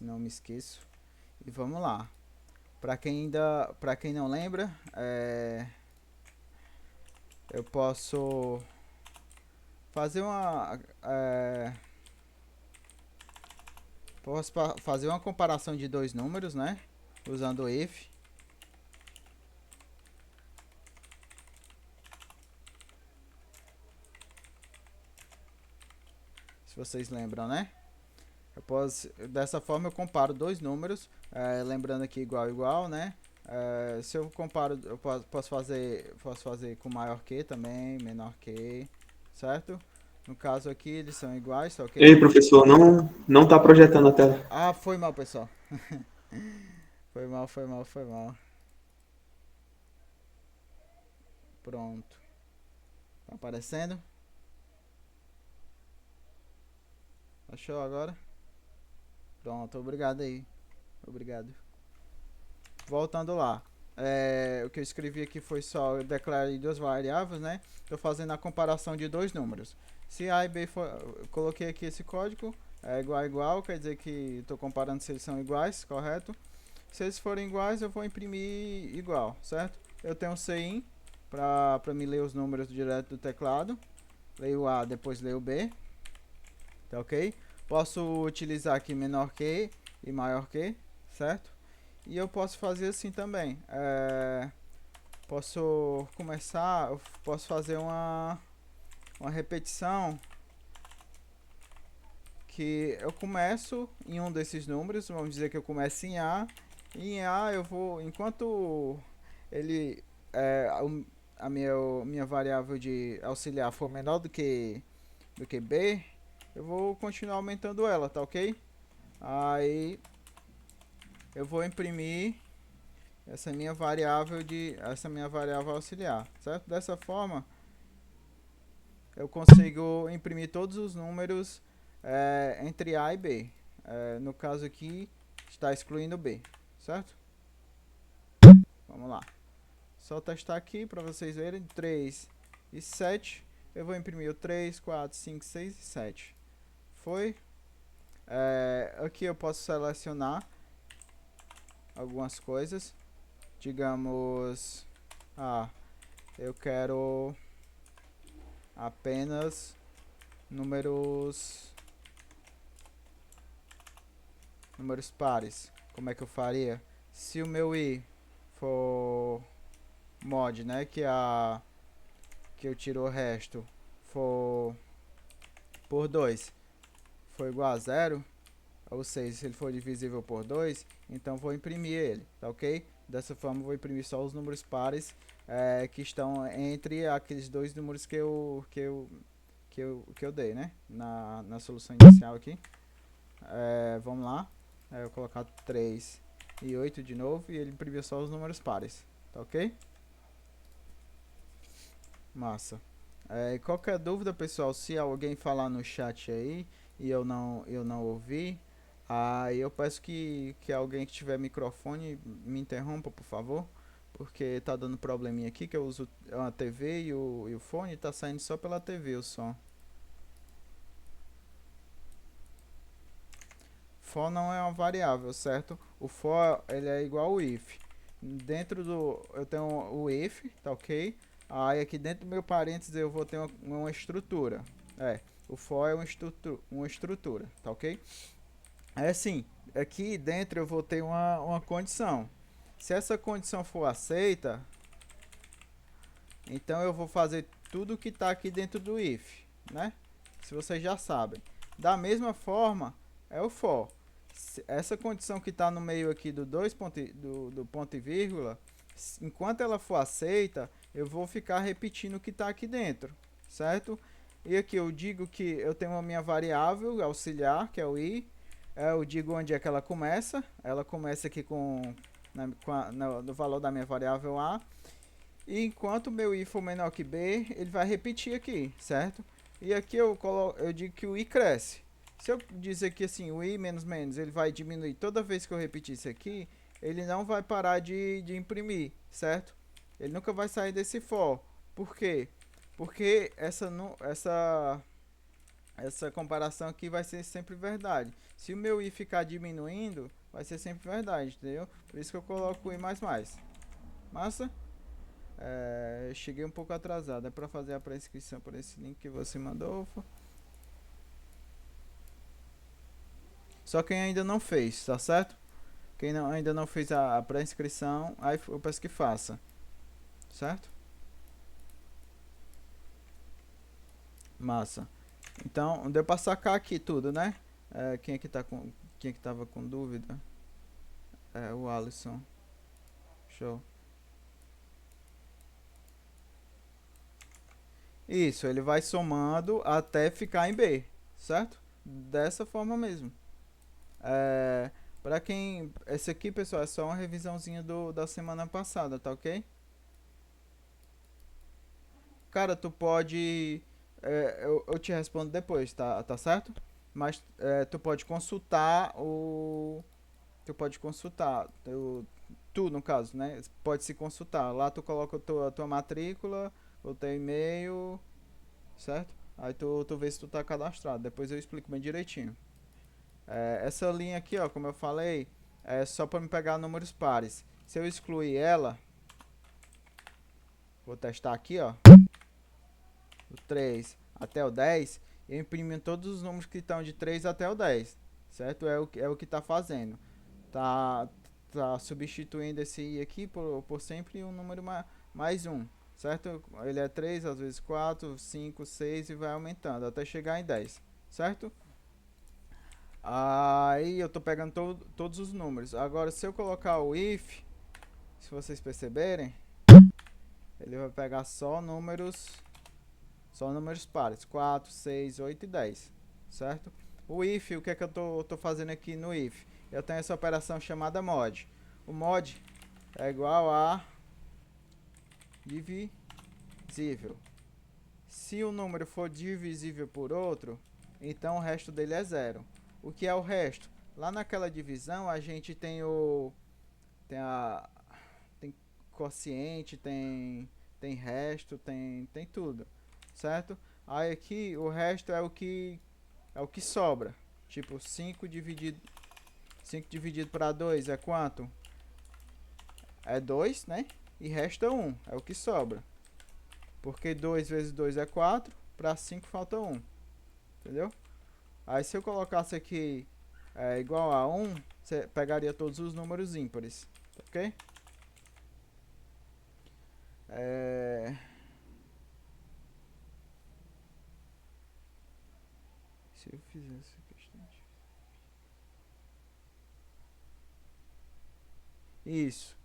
senão eu me esqueço. E vamos lá. Para quem não lembra, eu posso fazer fazer uma comparação de dois números, né? Usando o if. Se vocês lembram, né? Dessa forma eu comparo dois números, lembrando aqui igual igual, né? Se eu comparo, eu posso fazer com maior que também, menor que, certo? No caso aqui eles são iguais, tá Ei, ok? professor, não tá projetando a tela. Ah, foi mal, pessoal. Foi mal. Pronto. Tá aparecendo? Achou agora? Pronto, obrigado aí. Obrigado. Voltando lá. O que eu escrevi aqui foi só, eu declarei duas variáveis, né? Estou fazendo a comparação de dois números. Se A e B for, eu coloquei aqui esse código, é igual a igual, quer dizer que estou comparando se eles são iguais, correto? Se eles forem iguais, eu vou imprimir igual, certo? Eu tenho um CIN para me ler os números direto do teclado. Leio A, depois leio B, tá ok? Posso utilizar aqui menor que e maior que, certo? E eu posso fazer assim também. Eu posso fazer uma repetição que eu começo em um desses números, vamos dizer que eu começo em A, e em A eu vou, enquanto ele, é, a minha variável de auxiliar for menor do que B, eu vou continuar aumentando ela, tá ok? Aí eu vou imprimir essa minha variável auxiliar, certo? Dessa forma, eu consigo imprimir todos os números entre A e B. No caso aqui, está excluindo B, certo? Vamos lá. Só testar aqui para vocês verem. 3 e 7. Eu vou imprimir o 3, 4, 5, 6 e 7. Foi. Aqui eu posso selecionar algumas coisas. Digamos, eu quero apenas números números pares. Como é que eu faria? Se o meu i for mod, né, que eu tiro o resto, for por 2 for igual a zero, ou seja, se ele for divisível por 2, então vou imprimir ele, tá ok? Dessa forma eu vou imprimir só os números pares que estão entre aqueles dois números que eu dei, né? Na solução inicial aqui. Vamos lá. Eu vou colocar 3 e 8 de novo e ele imprimiu só os números pares. Tá ok? Massa. Qualquer dúvida, pessoal, se alguém falar no chat aí e eu não ouvi, aí eu peço que alguém que tiver microfone me interrompa, por favor, porque tá dando probleminha aqui que eu uso a TV e o fone tá saindo só pela TV o som. For não é uma variável, certo? O for ele é igual ao if. Dentro do eu tenho o if, tá ok? Aí aqui dentro do meu parênteses eu vou ter uma estrutura. O for é uma estrutura, tá ok? É assim, aqui dentro eu vou ter uma condição. Se essa condição for aceita, então eu vou fazer tudo que está aqui dentro do if, né? Se vocês já sabem. Da mesma forma, é o for. Essa condição que está no meio aqui do ponto e vírgula, enquanto ela for aceita, eu vou ficar repetindo o que está aqui dentro, certo? E aqui eu digo que eu tenho a minha variável auxiliar, que é o i. Eu digo onde é que ela começa. Ela começa aqui no valor da minha variável a. E enquanto o meu i for menor que b, ele vai repetir aqui, certo? E aqui eu digo que o i cresce. Se eu dizer que assim, o i menos menos, ele vai diminuir toda vez que eu repetir isso aqui, ele não vai parar de imprimir, certo? Ele nunca vai sair desse for. Por quê? Porque essa comparação aqui vai ser sempre verdade. Se o meu i ficar diminuindo, vai ser sempre verdade, entendeu? Por isso que eu coloco o i mais mais. Massa? Cheguei um pouco atrasado. É para fazer a pré-inscrição por esse link que você mandou. Só quem ainda não fez, tá certo? Quem ainda não fez a pré-inscrição, aí eu peço que faça. Certo? Massa. Então, deu pra sacar aqui tudo, né? Quem é que tava com dúvida? O Alisson. Show. Isso, ele vai somando até ficar em B, certo? Dessa forma mesmo. Pra quem. Esse aqui, pessoal, é só uma revisãozinha da semana passada, tá ok? Cara, tu pode. Eu te respondo depois, tá certo? Mas tu pode consultar o. Tu pode consultar. Tu, no caso, né? Pode se consultar. Lá tu coloca a tua matrícula, o teu e-mail, certo? Aí tu vê se tu tá cadastrado. Depois eu explico bem direitinho. Essa linha aqui, ó, como eu falei, é só para me pegar números pares. Se eu excluir ela, vou testar aqui, ó, do 3 até o 10, eu imprimo todos os números que estão de 3 até o 10, certo? É o que tá fazendo. Tá, tá substituindo esse i aqui por sempre um número mais um, certo? Ele é 3, às vezes 4, 5, 6 e vai aumentando até chegar em 10, certo? Aí eu tô pegando todos os números. Agora, se eu colocar o if, se vocês perceberem, ele vai pegar só números pares, 4, 6, 8 e 10, certo? O if, o que é que eu tô fazendo aqui no if? Eu tenho essa operação chamada mod. O mod é igual a divisível. Se o número for divisível por outro, então o resto dele é zero. O que é o resto? Lá naquela divisão a gente tem a tem quociente, tem resto, tem tudo, certo? Aí aqui o resto é o que sobra. Tipo 5 dividido para 2 é quanto? É 2, né? E resta 1, é o que sobra. Porque 2 vezes 2 é 4, para 5 falta 1. Entendeu? Aí se eu colocasse aqui igual a 1, você pegaria todos os números ímpares, ok? Se eu fizer essa questão Isso,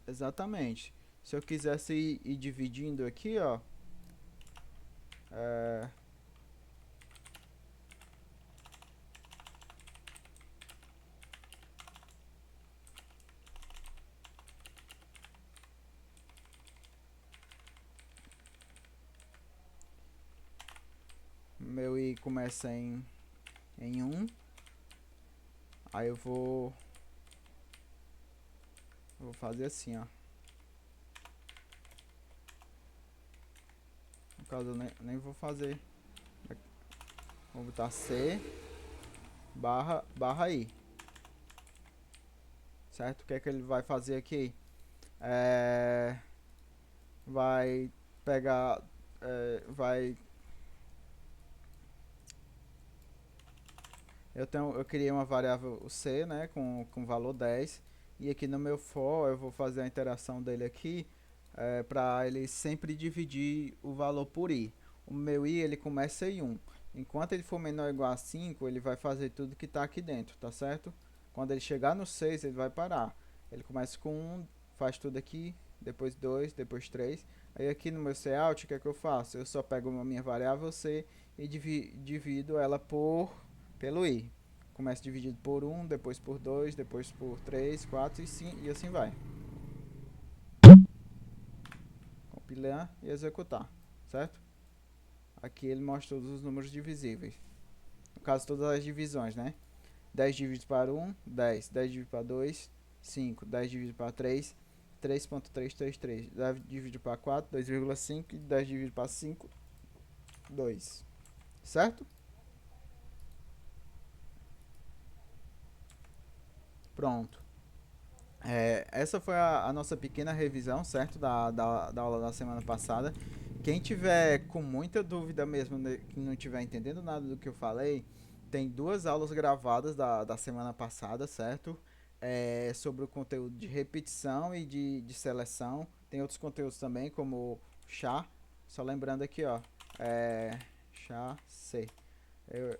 exatamente. Se eu quisesse ir dividindo aqui, ó, é, meu i começa em 1, aí vou fazer assim, ó. No caso eu nem vou fazer, vou botar C barra I, certo? O que é que ele vai fazer aqui? Vai pegar, vai... Eu criei uma variável C, né, com valor 10, e aqui no meu for eu vou fazer a interação dele aqui, para ele sempre dividir o valor por i. O meu i ele começa em 1. Enquanto ele for menor ou igual a 5, ele vai fazer tudo que está aqui dentro, tá certo? Quando ele chegar no 6, ele vai parar. Ele começa com 1, faz tudo aqui, depois 2, depois 3. Aí aqui no meu cout, o que é que eu faço? Eu só pego a minha variável c e divido ela pelo i. Começa dividido por 1, depois por 2, depois por 3, 4 e assim vai. Compilar e executar, certo? Aqui ele mostra todos os números divisíveis. No caso, todas as divisões, né? 10 dividido para 1, 10. 10 dividido para 2, 5. 10 dividido para 3, 3.333. 10 dividido para 4, 2,5. E 10 dividido para 5, 2. certo? Pronto. Essa foi a nossa pequena revisão, certo? Da aula da semana passada. Quem tiver com muita dúvida mesmo, que não tiver entendendo nada do que eu falei, tem duas aulas gravadas da semana passada, certo? Sobre o conteúdo de repetição e de seleção. Tem outros conteúdos também, como chá. Só lembrando aqui, ó. Chá C. Eu-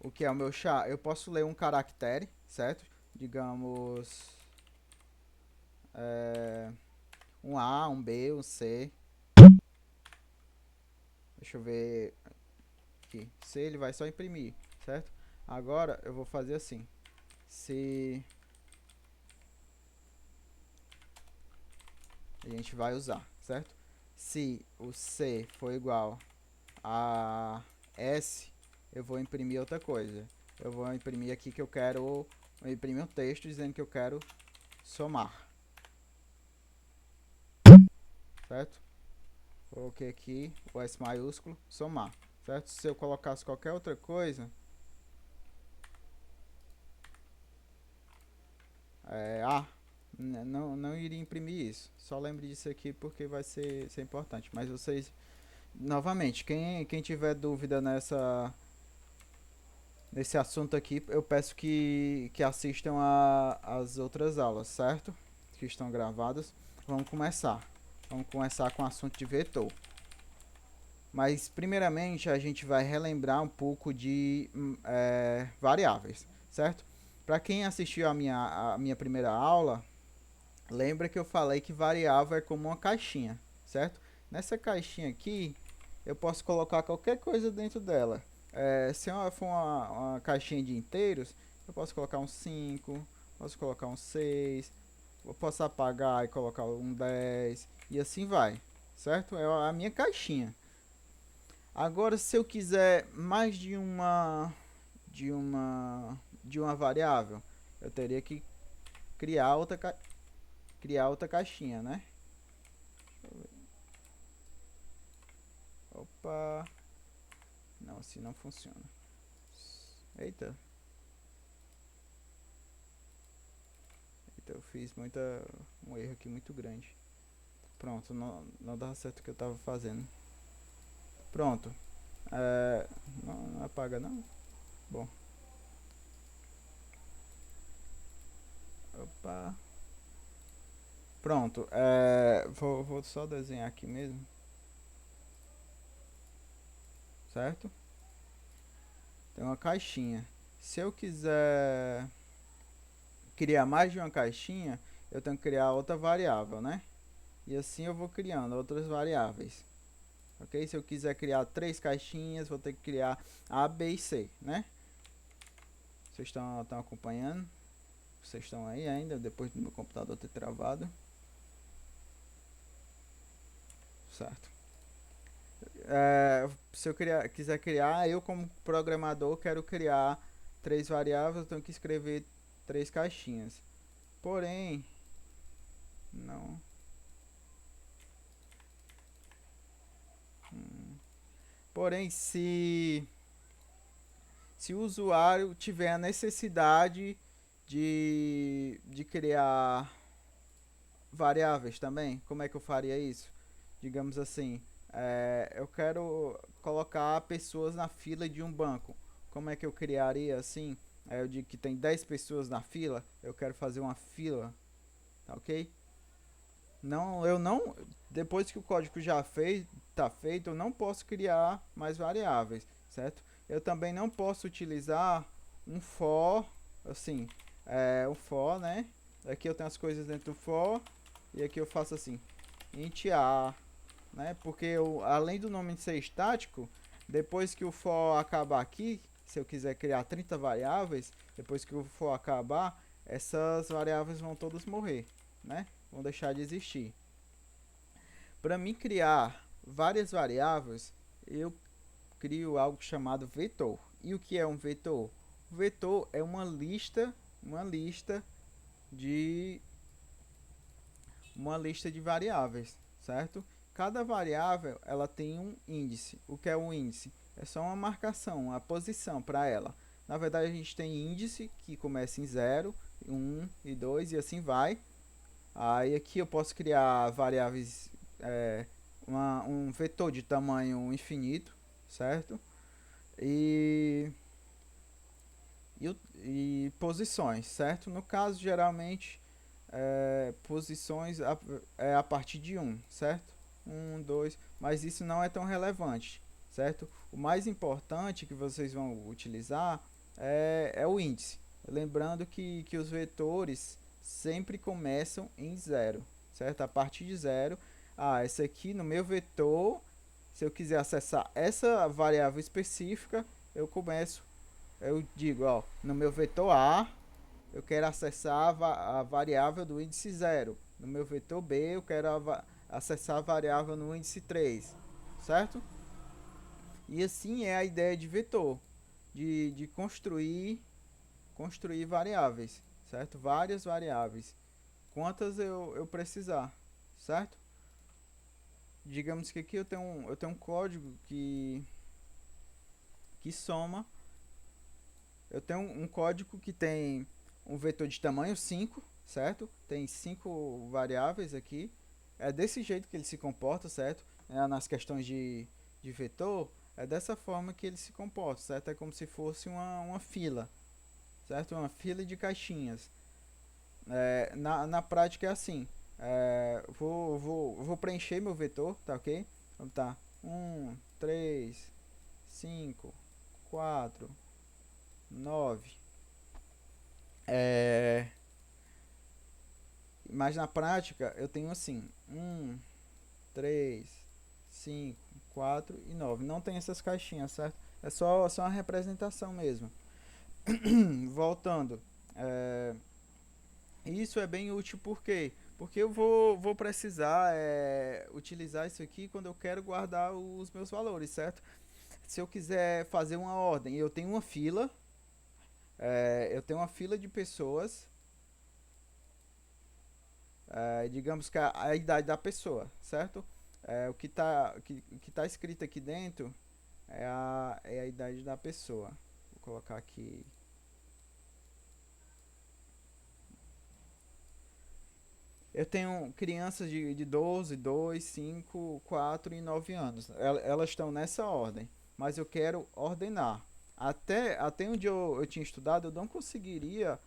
o que é o meu chá? Eu posso ler um caractere, certo? Digamos, é, um A, um B, um C. Deixa eu ver aqui. C ele vai só imprimir, certo? Agora eu vou fazer assim. Se a gente vai usar, certo? Se o C for igual a S, eu vou imprimir outra coisa. Eu vou imprimir aqui que eu quero imprimir um texto dizendo que eu quero somar, certo? Coloquei aqui o S maiúsculo, somar, certo? Se eu colocasse qualquer outra coisa, não iria imprimir isso. Só lembre disso aqui porque vai ser importante. Mas vocês, novamente, quem tiver dúvida nesse assunto aqui, eu peço que assistam as outras aulas, certo? Que estão gravadas. Vamos começar. Vamos começar com o assunto de vetor. Mas, primeiramente, a gente vai relembrar um pouco de variáveis, certo? Para quem assistiu a minha primeira aula, lembra que eu falei que variável é como uma caixinha, certo? Nessa caixinha aqui, eu posso colocar qualquer coisa dentro dela. Se for uma caixinha de inteiros, eu posso colocar um 5, posso colocar um 6, eu posso apagar e colocar um 10, e assim vai, certo? É a minha caixinha. Agora, se eu quiser mais de uma variável, eu teria que criar outra caixinha, né? Opa, não, assim não funciona. Eita, eu fiz um erro aqui muito grande. Pronto, não dava certo o que eu tava fazendo. Pronto. Não apaga não? Bom, opa. Pronto, vou só desenhar aqui mesmo, certo? Tem uma caixinha. Se eu quiser criar mais de uma caixinha, eu tenho que criar outra variável, né? E assim eu vou criando outras variáveis. Ok? Se eu quiser criar 3 caixinhas, vou ter que criar A, B e C, né? Vocês estão acompanhando? Vocês estão aí ainda, depois do meu computador ter travado. Certo. Se eu quiser criar, eu como programador quero criar 3 variáveis, eu tenho que escrever 3 caixinhas. Porém, não. Porém, se o usuário tiver a necessidade de criar variáveis também, como é que eu faria isso? Digamos assim, eu quero colocar pessoas na fila de um banco. Como é que eu criaria assim? Eu digo que tem 10 pessoas na fila, eu quero fazer uma fila, tá ok? Não, eu não, depois que o código já está feito, eu não posso criar mais variáveis, certo? Eu também não posso utilizar um for, assim, o for, né? Aqui eu tenho as coisas dentro do for e aqui eu faço assim, int a, né? Porque além do nome ser estático, depois que o for acabar aqui, se eu quiser criar 30 variáveis, depois que o for acabar, essas variáveis vão todas morrer, né? Vão deixar de existir. Para mim criar várias variáveis, eu crio algo chamado vetor. E o que é um vetor? O vetor é de uma lista de variáveis, certo? cada variável ela tem um índice. O que é um índice? É só uma marcação, uma posição para ela. Na verdade, a gente tem índice que começa em 0, 1 e 2 e assim vai. Aí aqui eu posso criar variáveis, um vetor de tamanho infinito, certo? E, e posições, certo? No caso, geralmente, posições é a partir de 1, certo? 1, 2, mas isso não é tão relevante, certo? O mais importante que vocês vão utilizar é o índice. Lembrando que os vetores sempre começam em 0, certo? A partir de 0, esse aqui no meu vetor, se eu quiser acessar essa variável específica, eu digo, ó, no meu vetor A, eu quero acessar a variável do índice 0. No meu vetor B, eu quero acessar a variável no índice 3, certo? E assim é a ideia de vetor, de construir variáveis, certo? Várias variáveis, quantas eu precisar, certo? Digamos que aqui eu tenho um código que soma. Eu tenho um código que tem um vetor de tamanho 5, certo? Tem 5 variáveis aqui. É desse jeito que ele se comporta, certo? Nas questões de vetor, é dessa forma que ele se comporta, certo? É como se fosse uma fila, certo? Uma fila de caixinhas. Na prática é assim. Vou preencher meu vetor, tá ok? Então tá. 1, 3, 5, 4, 9. É, mas na prática eu tenho assim: 1, 3, 5, 4 e 9. Não tem essas caixinhas, certo? É só uma representação mesmo. Voltando. É, isso é bem útil porque eu vou precisar utilizar isso aqui quando eu quero guardar os meus valores, certo? Se eu quiser fazer uma ordem, eu tenho uma fila, eu tenho uma fila de pessoas, digamos que a idade da pessoa, certo? O que tá escrito aqui dentro é a idade da pessoa. Vou colocar aqui. Eu tenho crianças de 12, 2, 5, 4 e 9 anos. Elas estão nessa ordem. Mas eu quero ordenar. Até onde eu tinha estudado, eu não conseguiria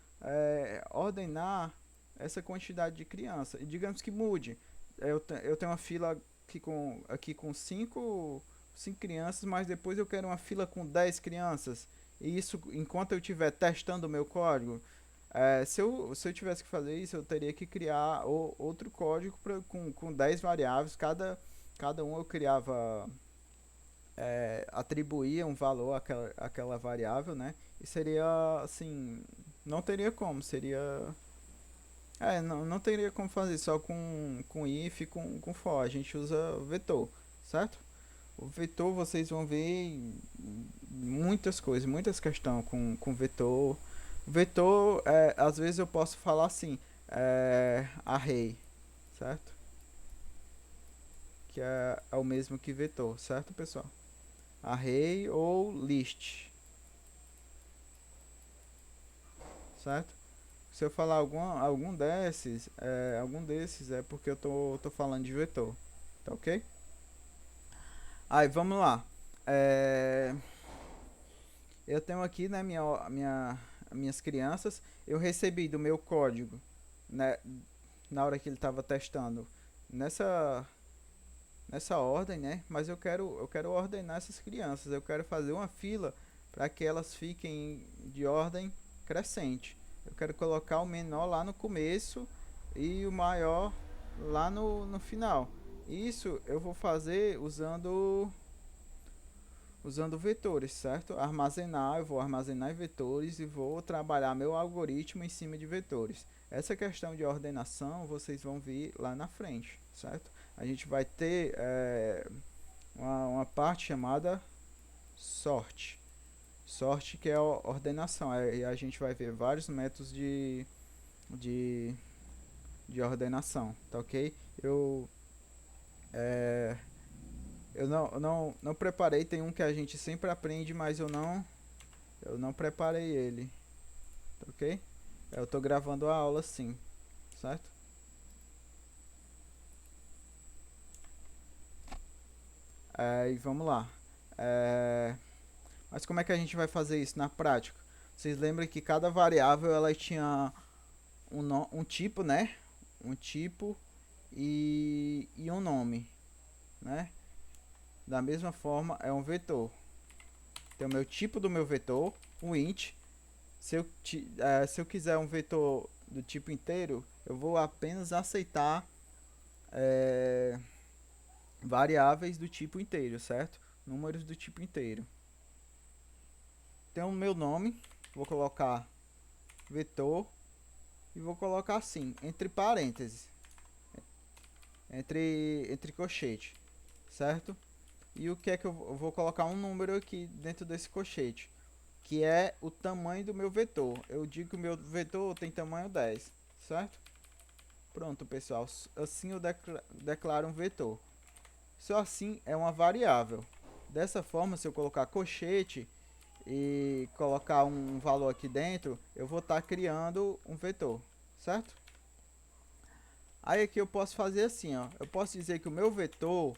ordenar essa quantidade de crianças. E digamos que mude. Eu tenho uma fila aqui com 5 crianças, mas depois eu quero uma fila com 10 crianças. E isso enquanto eu estiver testando o meu código. Se eu tivesse que fazer isso, eu teria que criar outro código com 10 variáveis. Cada um eu criava, atribuía um valor àquela variável, né? E seria assim, não teria como, não teria como fazer só com if e com for. A gente usa vetor, certo? O vetor vocês vão ver muitas coisas, muitas questões com vetor. Vetor, às vezes eu posso falar assim, array, certo? Que é o mesmo que vetor, certo, pessoal? Array ou list, certo? Se eu falar algum desses é porque eu tô falando de vetor, tá ok? Aí, vamos lá. É, eu tenho aqui, né, minhas crianças. Eu recebi do meu código, né, na hora que ele estava testando, nessa, nessa ordem, né? Mas eu quero ordenar essas crianças. Eu quero fazer uma fila para que elas fiquem de ordem crescente. Eu quero colocar o menor lá no começo e o maior lá no final. Isso eu vou fazer usando vetores, certo? Eu vou armazenar em vetores e vou trabalhar meu algoritmo em cima de vetores. Essa questão de ordenação vocês vão ver lá na frente, certo? A gente vai ter uma parte chamada sorte. Sorte que é a ordenação. E a gente vai ver vários métodos de, de ordenação, tá ok? Eu não preparei, tem um que a gente sempre aprende, mas eu não preparei ele, ok? Eu tô gravando a aula sim, certo? E vamos lá. Mas como é que a gente vai fazer isso na prática? Vocês lembram que cada variável ela tinha um tipo, né? Um tipo e um nome, né? Da mesma forma é um vetor. Tem o meu tipo do meu vetor, o int. Se eu quiser um vetor do tipo inteiro, eu vou apenas aceitar é, variáveis do tipo inteiro, certo? Números do tipo inteiro. Tem o meu nome, vou colocar vetor e vou colocar assim, entre parênteses, entre colchete, certo? E o que é que eu vou colocar um número aqui dentro desse colchete, que é o tamanho do meu vetor. Eu digo que o meu vetor tem tamanho 10, certo? Pronto, pessoal, assim eu declaro um vetor. Só assim é uma variável. Dessa forma, se eu colocar colchete e colocar um valor aqui dentro, eu vou estar criando um vetor, certo? Aí aqui eu posso fazer assim, ó. Eu posso dizer que o meu vetor,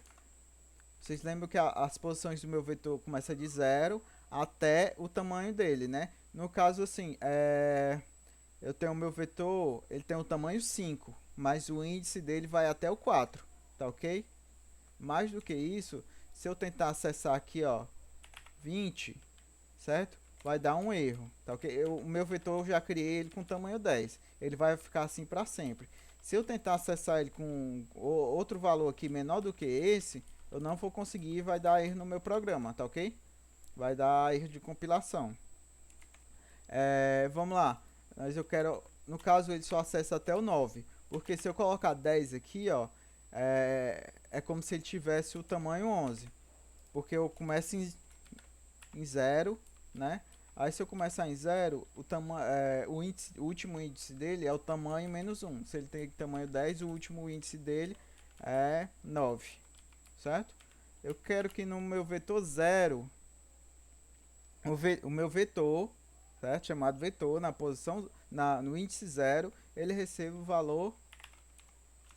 vocês lembram que as posições do meu vetor começam de 0 até o tamanho dele, né? No caso assim, eu tenho o meu vetor, ele tem o tamanho 5, mas o índice dele vai até o 4, tá ok? Mais do que isso, se eu tentar acessar aqui, ó, 20, certo? Vai dar um erro, tá ok? O meu vetor eu já criei ele com tamanho 10. Ele vai ficar assim para sempre. Se eu tentar acessar ele com outro valor aqui menor do que esse, eu não vou conseguir e vai dar erro no meu programa, tá ok? Vai dar erro de compilação. Vamos lá. Mas eu quero, no caso, ele só acessa até o 9. Porque se eu colocar 10 aqui, ó, é como se ele tivesse o tamanho 11. Porque eu começo em 0, né? Aí se eu começar em 0, o último índice dele é o tamanho menos 1. Se ele tem tamanho 10, o último índice dele é 9, certo? Eu quero que no meu vetor 0, o meu vetor, certo? Chamado vetor, na posição, no índice 0, ele receba o valor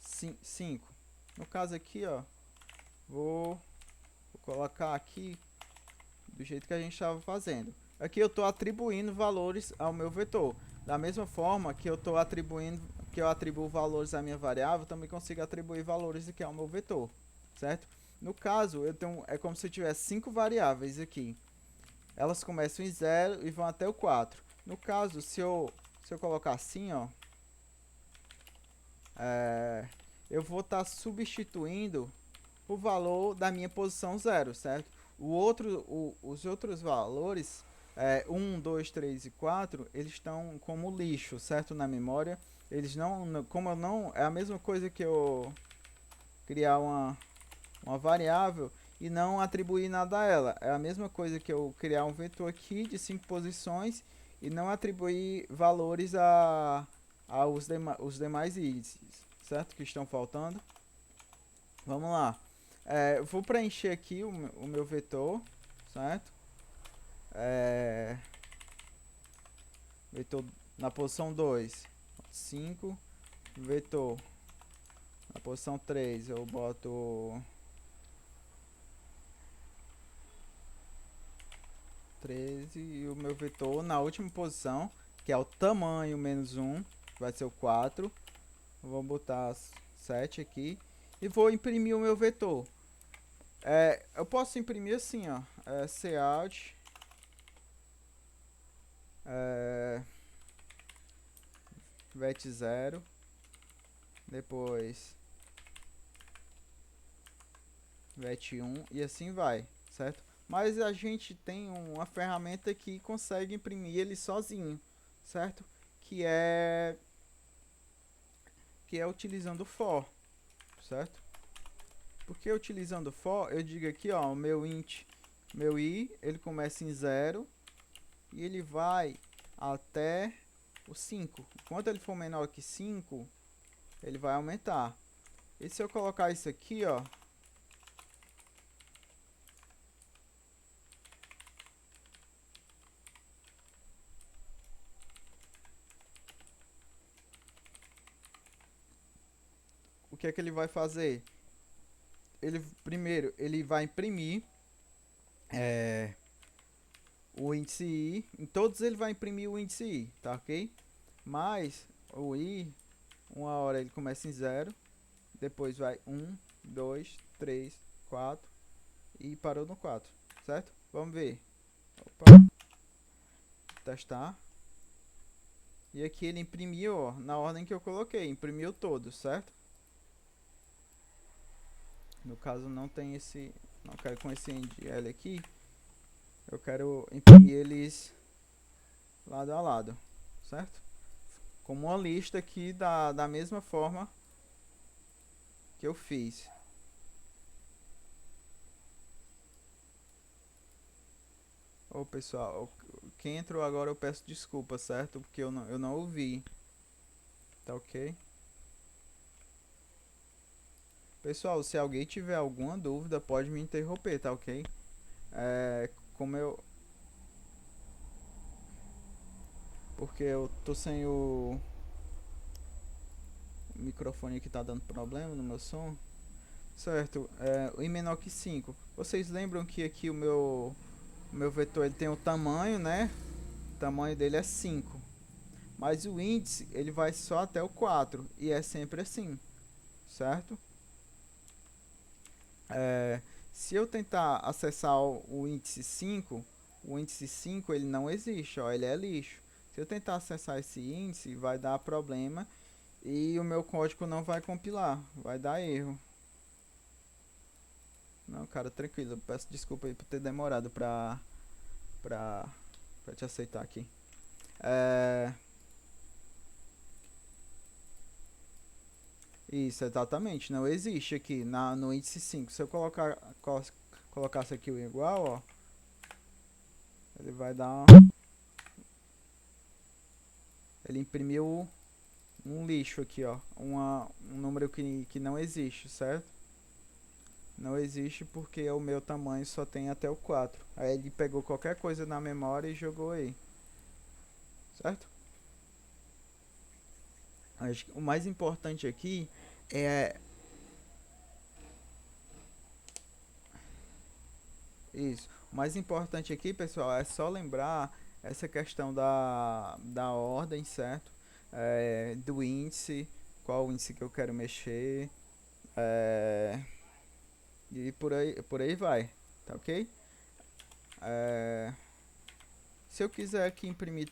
5. No caso aqui, ó, vou colocar aqui do jeito que a gente estava fazendo. Aqui eu estou atribuindo valores ao meu vetor. Da mesma forma que eu estou atribuindo, que eu atribuo valores à minha variável, também consigo atribuir valores aqui ao meu vetor, certo? No caso, é como se eu tivesse 5 variáveis aqui. Elas começam em 0 e vão até o 4. No caso, se eu colocar assim, ó, eu vou estar substituindo o valor da minha posição 0, certo? Os outros valores, 1, 2, 3 e 4, eles estão como lixo, certo? Na memória. Eles como eu não, é a mesma coisa que eu criar uma variável e não atribuir nada a ela. É a mesma coisa que eu criar um vetor aqui de 5 posições e não atribuir valores os demais índices, certo? Que estão faltando. Vamos lá. Eu vou preencher aqui o meu vetor, certo? Vetor na posição 2, 5. Vetor na posição 3, eu boto 13. E o meu vetor na última posição, que é o tamanho menos 1, vai ser o 4. Vou botar 7 aqui. E vou imprimir o meu vetor. Eu posso imprimir assim, ó. Cout vet 0, depois vet 1 e assim vai, certo? Mas a gente tem uma ferramenta que consegue imprimir ele sozinho, certo? Que é utilizando for, certo? Porque utilizando for, eu digo aqui, ó, o meu int, meu i, ele começa em 0 e ele vai até o 5. Enquanto ele for menor que 5, ele vai aumentar. E se eu colocar isso aqui, ó, que é que ele vai fazer? Primeiro, ele vai imprimir o índice I. Em todos ele vai imprimir o índice I, tá ok? Mas o I, uma hora ele começa em 0, depois vai 1, 2, 3, 4 e parou no 4, certo? Vamos ver. Opa. Testar. E aqui ele imprimiu, ó, na ordem que eu coloquei, imprimiu todos, certo? No caso não tem esse, não quero com esse NDL aqui, eu quero imprimir eles lado a lado, certo? Como uma lista aqui da mesma forma que eu fiz. Ô pessoal, quem entrou agora eu peço desculpa, certo? Porque eu não ouvi. Tá ok? Pessoal, se alguém tiver alguma dúvida, pode me interromper, tá ok? Como eu... Porque eu tô sem o microfone que tá dando problema no meu som. Certo, o I menor que 5. Vocês lembram que aqui o meu vetor ele tem o tamanho, né? O tamanho dele é 5. Mas o índice ele vai só até o 4 e é sempre assim, certo? Se eu tentar acessar o índice 5, o índice 5 ele não existe, ó, ele é lixo. Se eu tentar acessar esse índice, vai dar problema e o meu código não vai compilar, vai dar erro. Não, cara, tranquilo, peço desculpa aí por ter demorado pra te aceitar aqui. Isso, exatamente, não existe aqui no índice 5. Se eu colocasse aqui o igual, ó, ele vai dar... Ele imprimiu um lixo aqui, ó, um número que não existe, certo? Não existe porque o meu tamanho só tem até o 4. Aí ele pegou qualquer coisa na memória e jogou aí, certo? Acho que o mais importante aqui é isso. O mais importante aqui, pessoal, é só lembrar essa questão da ordem, certo? Do índice, qual o índice que eu quero mexer, e por aí vai, tá ok? Se eu quiser aqui imprimir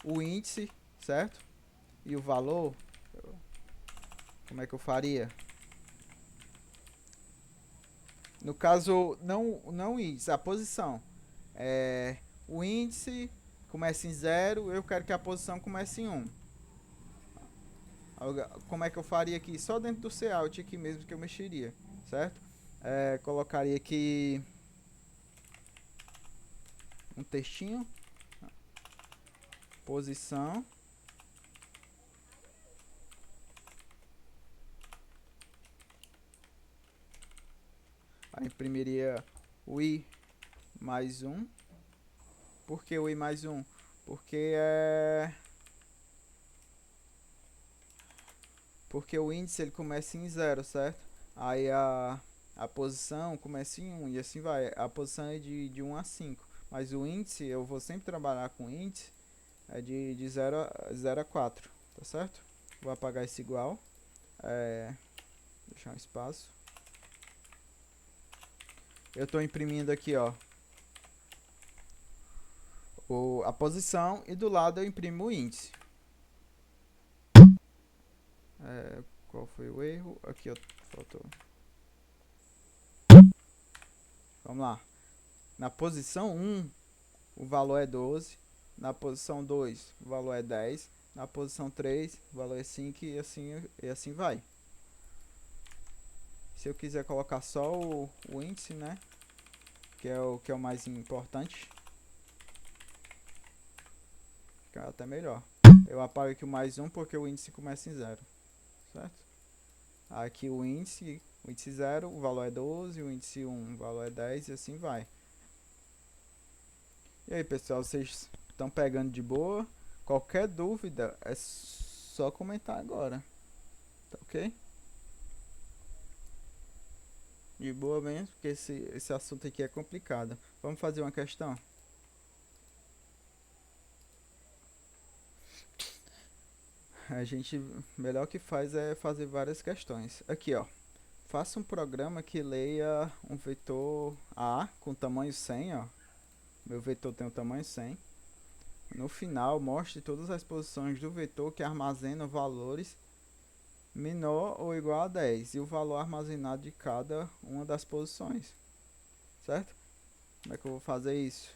o índice, certo? E o valor, como é que eu faria? No caso, não índice, a posição. O índice começa em 0, eu quero que a posição comece em 1. Como é que eu faria aqui? Só dentro do Cout aqui mesmo que eu mexeria, certo? Colocaria aqui um textinho, posição, aí imprimiria o I mais 1. Por que o I mais 1? Porque porque o índice ele começa em 0, certo? Aí a posição começa em 1 e assim vai. A posição é de 1 a 5. Mas o índice, eu vou sempre trabalhar com índice de 0 a 4, tá certo? Vou apagar esse igual. Deixar um espaço. Eu estou imprimindo aqui, ó, a posição e do lado eu imprimo o índice. Qual foi o erro? Aqui, ó, faltou. Vamos lá. Na posição 1, o valor é 12. Na posição 2, o valor é 10. Na posição 3, o valor é 5 e assim vai. Se eu quiser colocar só o índice, né? Que é o mais importante. Fica até melhor. Eu apago aqui o mais 1 porque o índice começa em 0. Certo? Aqui o índice 0, o valor é 12. O índice 1, o valor é 10 e assim vai. E aí, pessoal, vocês estão pegando de boa? Qualquer dúvida é só comentar agora. Tá ok? De boa mesmo, porque esse assunto aqui é complicado. Vamos fazer uma questão? A gente, melhor que faz é fazer várias questões. Aqui, ó. Faça um programa que leia um vetor A com tamanho 100, ó. Meu vetor tem o tamanho 100. No final, mostre todas as posições do vetor que armazenam valores menor ou igual a 10 e o valor armazenado de cada uma das posições. Certo? Como é que eu vou fazer isso?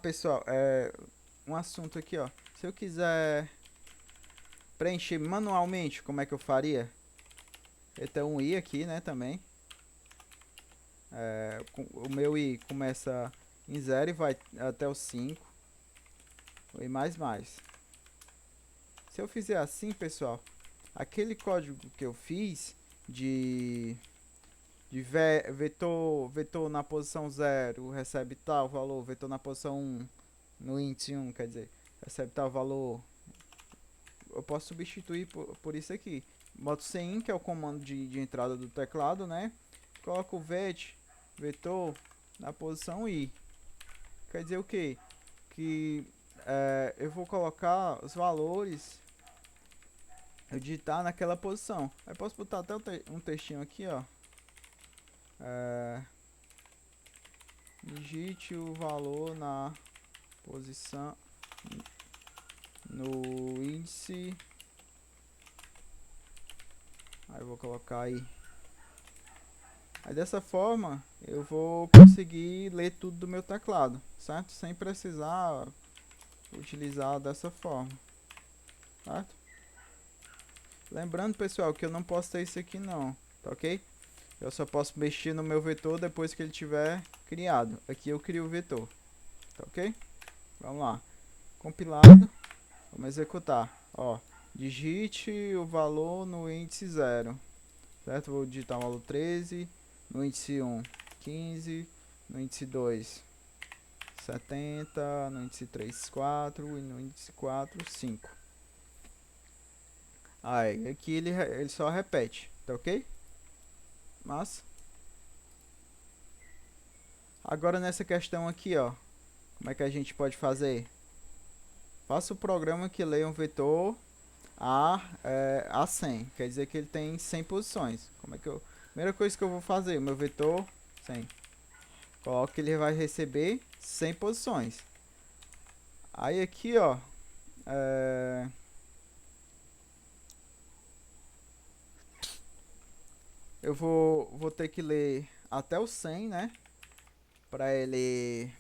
Pessoal, um assunto aqui, ó. Se eu quiser preencher manualmente, como é que eu faria? Eu tenho um i aqui, né, também. O meu i começa em 0 e vai até o 5. O i mais. Se eu fizer assim, pessoal, aquele código que eu fiz de vetor na posição 0 recebe tal valor, vetor na posição 1, no índice 1, quer dizer, recebe tal valor. Eu posso substituir por isso aqui. Boto cin, que é o comando de entrada do teclado, né? Coloco o vetor na posição i. Quer dizer o quê? Que eu vou colocar os valores, eu digitar naquela posição. Aí posso botar até um textinho aqui, ó. Digite o valor na posição no índice. Aí eu vou colocar aí. Aí dessa forma eu vou conseguir ler tudo do meu teclado, certo? Sem precisar utilizar dessa forma, certo? Lembrando, pessoal, que eu não posso ter isso aqui não, tá ok? Eu só posso mexer no meu vetor depois que ele tiver criado. Aqui eu crio o vetor, tá ok? Vamos lá. Compilado. Vamos executar. Ó, digite o valor no índice 0, certo? Vou digitar o valor 13, no índice 1, 15, no índice 2, 70, no índice 3, 4 e no índice 4, 5. Aí, aqui ele só repete, tá ok? Mas agora nessa questão aqui, ó, como é que a gente pode fazer? Faça o programa que leia um vetor a 100, quer dizer que ele tem 100 posições. Como é que eu... Primeira coisa que eu vou fazer, o meu vetor 100. Coloco que ele vai receber 100 posições. Aí aqui, ó, eu vou ter que ler até o 100, né? Para ele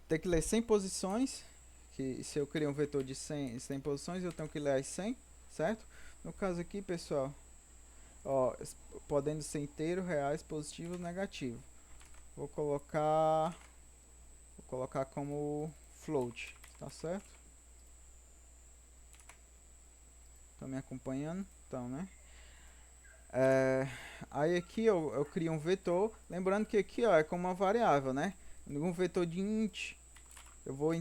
ter que ler 100 posições. Que se eu criar um vetor de 100 posições, eu tenho que ler as 100, certo? No caso aqui, pessoal, ó, podendo ser inteiro, reais, positivo, negativo. Vou colocar como float, tá certo? Estão me acompanhando? Então, né? Aí aqui eu crio um vetor, lembrando que aqui, ó, é como uma variável, né? Um vetor de int, eu vou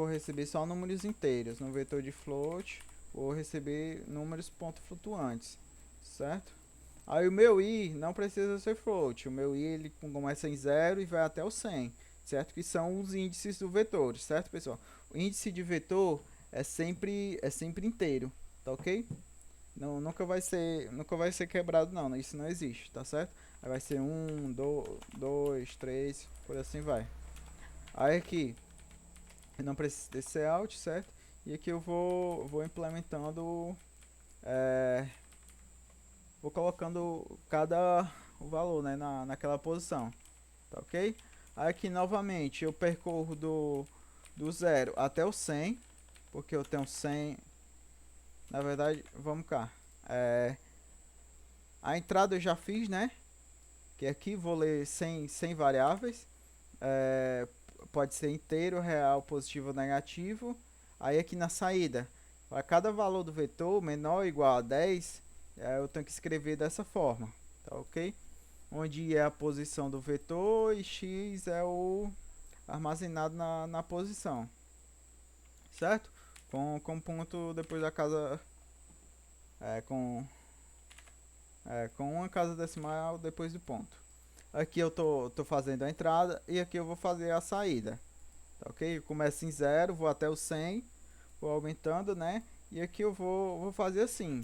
receber só números inteiros. No vetor de float, vou receber números ponto flutuantes, certo? Aí o meu i não precisa ser float, o meu i ele começa em 0 e vai até o 100, certo? Que são os índices do vetor, certo, pessoal? O índice de vetor é sempre inteiro, tá ok? Não, nunca vai ser quebrado não, isso não existe, tá certo? Aí vai ser 1, 2, 3, por assim vai. Aí aqui, eu não preciso desse out, certo? E aqui eu vou implementando, vou colocando cada o valor, né, naquela posição, tá ok? Aí aqui novamente eu percorro do 0 até o 100, porque eu tenho 100, na verdade, vamos cá. A entrada eu já fiz, né? Que aqui vou ler 100 variáveis. Pode ser inteiro, real, positivo ou negativo. Aí aqui na saída, para cada valor do vetor menor ou igual a 10, eu tenho que escrever dessa forma, tá ok? onde é a posição do vetor e x é o armazenado na posição, certo? Com ponto depois da casa, com uma casa decimal depois do ponto. Aqui eu tô fazendo a entrada e aqui eu vou fazer a saída, tá ok? Eu começo em 0, vou até o 100, vou aumentando, né? E aqui eu vou fazer assim.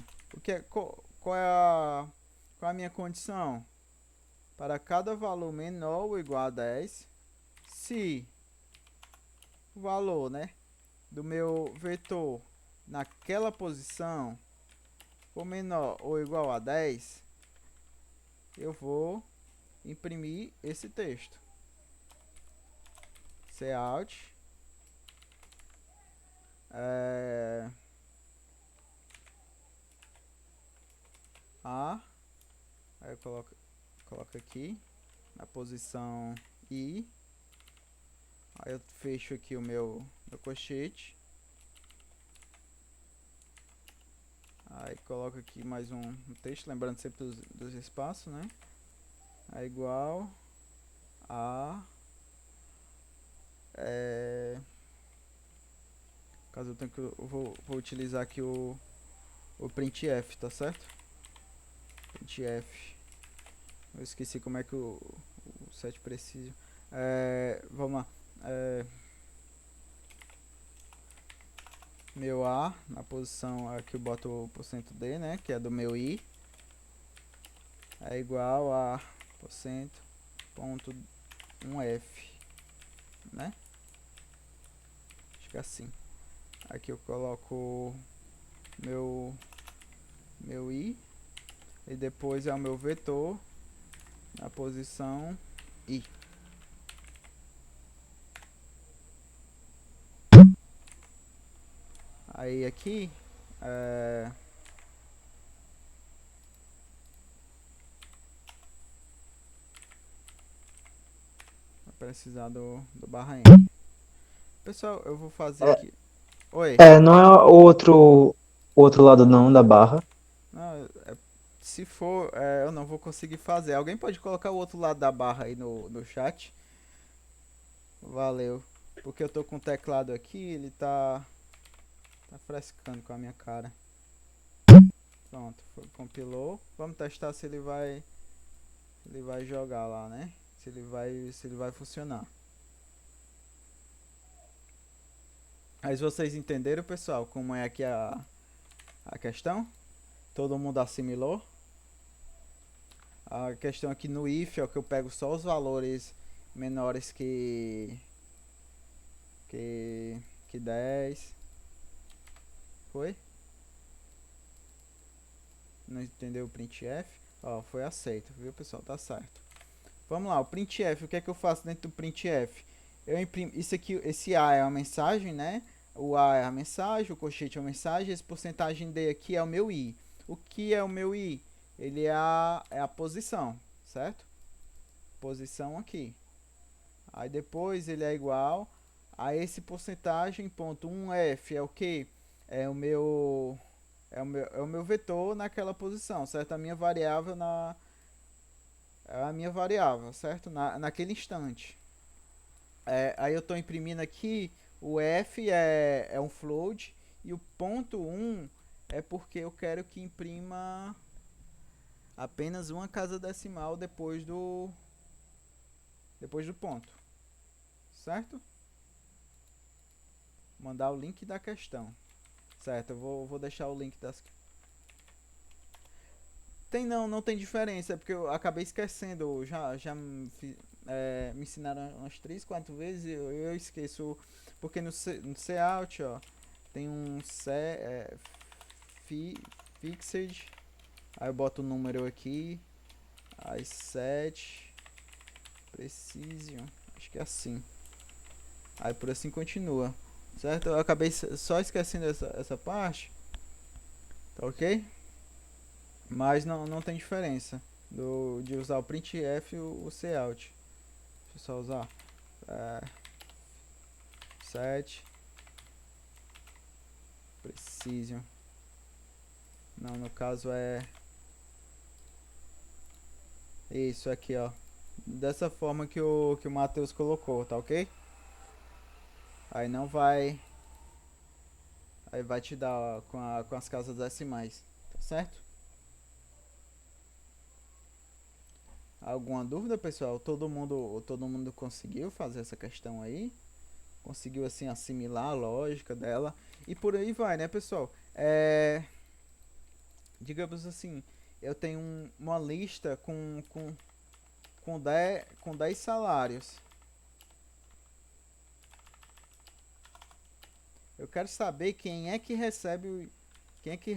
Qual é a minha condição? Para cada valor menor ou igual a 10, se o valor, né, do meu vetor naquela posição for menor ou igual a 10, eu vou imprimir esse texto. Cout aí eu coloco aqui na posição I, aí eu fecho aqui o meu colchete, aí coloco aqui mais um texto, lembrando sempre dos espaços, né? É igual a caso eu vou utilizar aqui o printf, tá certo? Printf, eu esqueci como é que o set preciso. Vamos lá. Meu A na posição aqui eu boto o %d, né, que é do meu I, é igual a %.1f, né? Acho que é assim. Aqui eu coloco meu I e depois é o meu vetor na posição I. Aí aqui vai precisar do barra N. Pessoal, eu vou fazer aqui. Oi. Não é o outro lado não da barra. Não, se for, eu não vou conseguir fazer. Alguém pode colocar o outro lado da barra aí no chat? Valeu. Porque eu tô com o teclado aqui, ele tá frescando com a minha cara. Pronto, compilou. Vamos testar se ele vai jogar lá, né? Se ele vai funcionar. Mas vocês entenderam, pessoal, como é aqui a questão? Todo mundo assimilou? A questão aqui no if é que eu pego só os valores menores que 10. Foi? Não entendeu o printf? Ó, foi aceito, viu, pessoal? Tá certo. Vamos lá, o printf, o que é que eu faço dentro do printf? Eu imprimo, isso aqui, esse A é uma mensagem, né? O A é a mensagem, o colchete é uma mensagem, esse porcentagem D aqui é o meu I. O que é o meu I? Ele é a posição, certo? Posição aqui. Aí depois ele é igual a esse porcentagem, ponto 1F é o que? É o meu vetor naquela posição, certo? A minha variável certo? Naquele instante. Aí eu estou imprimindo aqui, o F é um float e o ponto 1 é porque eu quero que imprima apenas uma casa decimal depois do ponto, certo? Mandar o link da questão, certo? Eu vou deixar o link das. Não tem diferença, é porque eu acabei esquecendo, já me ensinaram umas 3, 4 vezes e eu esqueço, porque no Cout, ó, tem um fixed, aí eu boto o número aqui, aí set, precision, acho que é assim, aí por assim continua, certo? Eu acabei só esquecendo essa parte, tá ok? Mas não tem diferença de usar o printf e o cout. Deixa eu só usar set precision. Não, no caso Isso aqui, ó. Dessa forma que o Matheus colocou, tá ok? Aí não vai. Aí vai te dar ó, com as casas decimais, tá certo? Alguma dúvida, pessoal? Todo mundo conseguiu fazer essa questão aí? Conseguiu assim assimilar a lógica dela? E por aí vai, né, pessoal? Digamos assim, eu tenho uma lista com 10 salários. Eu quero saber quem é que recebe. Quem é que.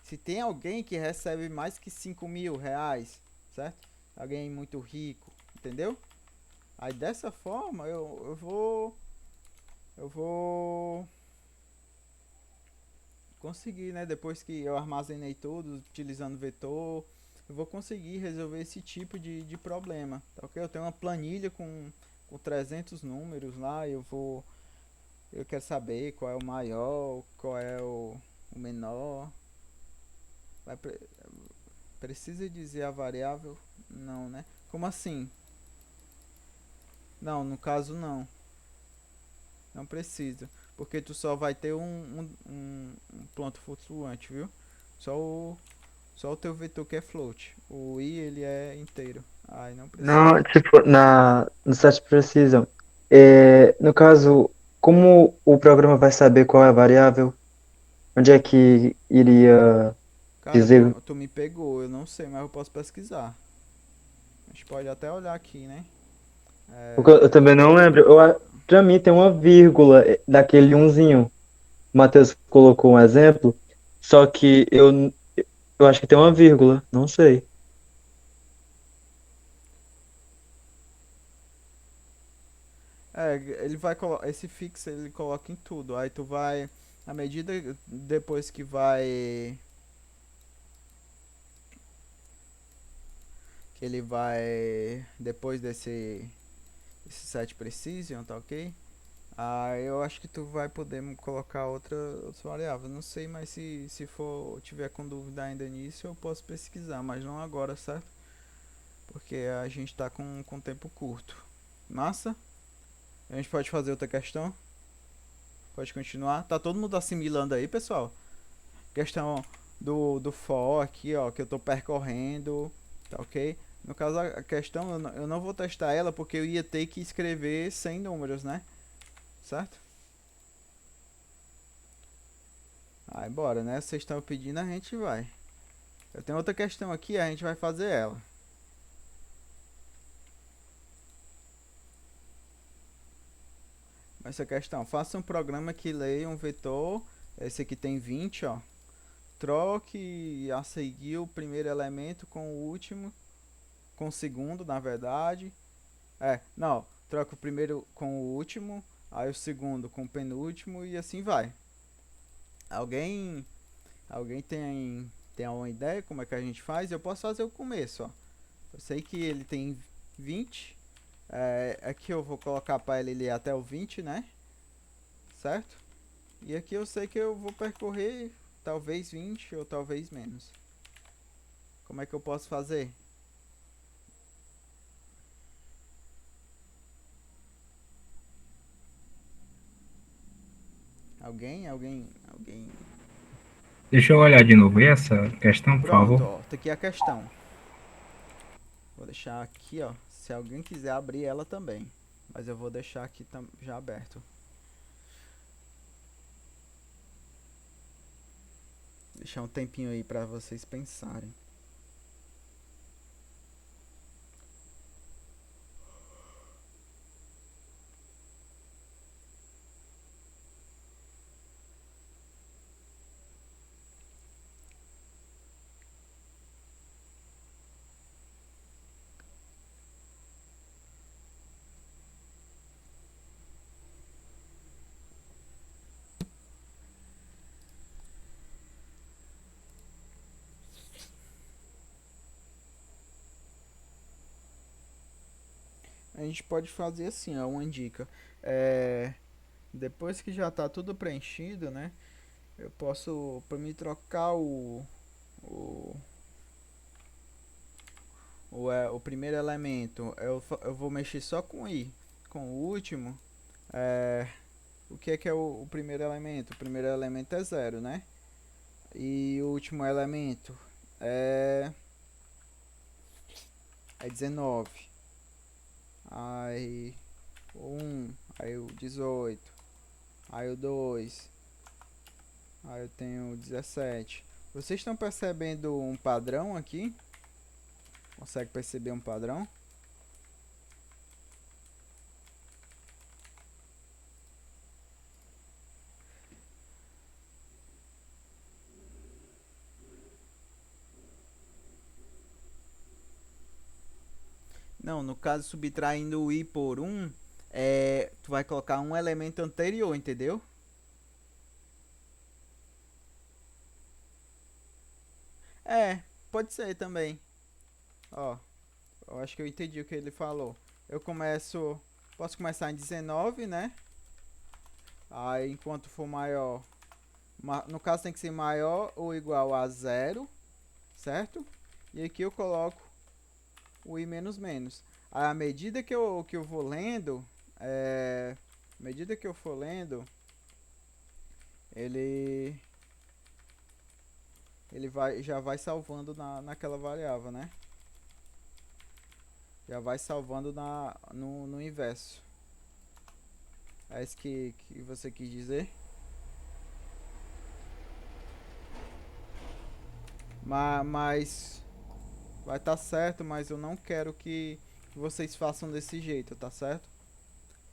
Se tem alguém que recebe mais que 5.000 reais, certo? Alguém muito rico, entendeu? Aí dessa forma eu vou. Eu vou conseguir, né? Depois que eu armazenei tudo, utilizando vetor, eu vou conseguir resolver esse tipo de problema, tá ok? Eu tenho uma planilha com 300 números lá, eu quero saber qual é o maior, qual é o menor. Vai, precisa dizer a variável? Não, né? Como assim? Não, no caso não. Não precisa. Porque tu só vai ter um ponto flutuante, viu? Só o, só o teu vetor que é float. O i ele é inteiro. Aí não precisa. Não, tipo, no site precisam. No caso, como o programa vai saber qual é a variável? Onde é que iria Cara, dizer? tu me pegou, eu não sei, mas eu posso pesquisar. A gente pode até olhar aqui, né? Porque eu também não lembro. Pra mim tem uma vírgula daquele umzinho. O Matheus colocou um exemplo, só que eu acho que tem uma vírgula, não sei. Ele vai colocar. Esse fix ele coloca em tudo. Aí tu vai. À medida depois que vai. Que ele vai. Depois esse set precision, tá ok? Eu acho que tu vai poder colocar outras variáveis. Não sei, mas se for tiver com dúvida ainda nisso, eu posso pesquisar, mas não agora, certo? Porque a gente tá com tempo curto. Massa? A gente pode fazer outra questão? Pode continuar? Tá todo mundo assimilando aí, pessoal? Questão do for aqui, ó, que eu tô percorrendo, tá ok? No caso, a questão, eu não vou testar ela porque eu ia ter que escrever 100 números, né? Certo? Aí, bora, né? Vocês estão pedindo, a gente vai. Eu tenho outra questão aqui, a gente vai fazer ela. Essa questão, faça um programa que leia um vetor, esse aqui tem 20, ó. Troque a seguir o primeiro elemento com o último, com o segundo, na verdade. Não, troca o primeiro com o último, aí o segundo com o penúltimo e assim vai. Alguém, alguém tem alguma ideia como é que a gente faz? Eu posso fazer o começo, ó. Eu sei que ele tem 20. Aqui eu vou colocar para ele ler até o 20, né? Certo? E aqui eu sei que eu vou percorrer talvez 20 ou talvez menos. Como é que eu posso fazer? Alguém. Deixa eu olhar de novo essa questão, por Pronto, favor. ó. Tá aqui a questão. Vou deixar aqui, ó. Se alguém quiser abrir ela também. Mas eu vou deixar aqui já aberto. Deixar um tempinho aí pra vocês pensarem. A gente pode fazer assim, ó, uma dica. Depois que já tá tudo preenchido, né? Eu posso, para me trocar o o primeiro elemento, eu vou mexer só com i. Com o último, o que é o primeiro elemento? O primeiro elemento é 0, né? E o último elemento é 19. Aí o 1, aí o 18, aí o 2, aí eu tenho 17. Vocês estão percebendo um padrão aqui? Consegue perceber um padrão? Não, no caso, subtraindo o i por 1, tu vai colocar um elemento anterior, entendeu? É, pode ser também. Ó, eu acho que eu entendi o que ele falou. Posso começar em 19, né? Aí, enquanto for maior, no caso tem que ser maior ou igual a 0, certo? E aqui eu coloco o i menos menos. Aí, à medida que eu vou lendo, à medida que eu for lendo, ele já vai salvando naquela variável, né? Já vai salvando no inverso. É isso que você quis dizer? Mas vai estar certo, mas eu não quero que vocês façam desse jeito, tá certo?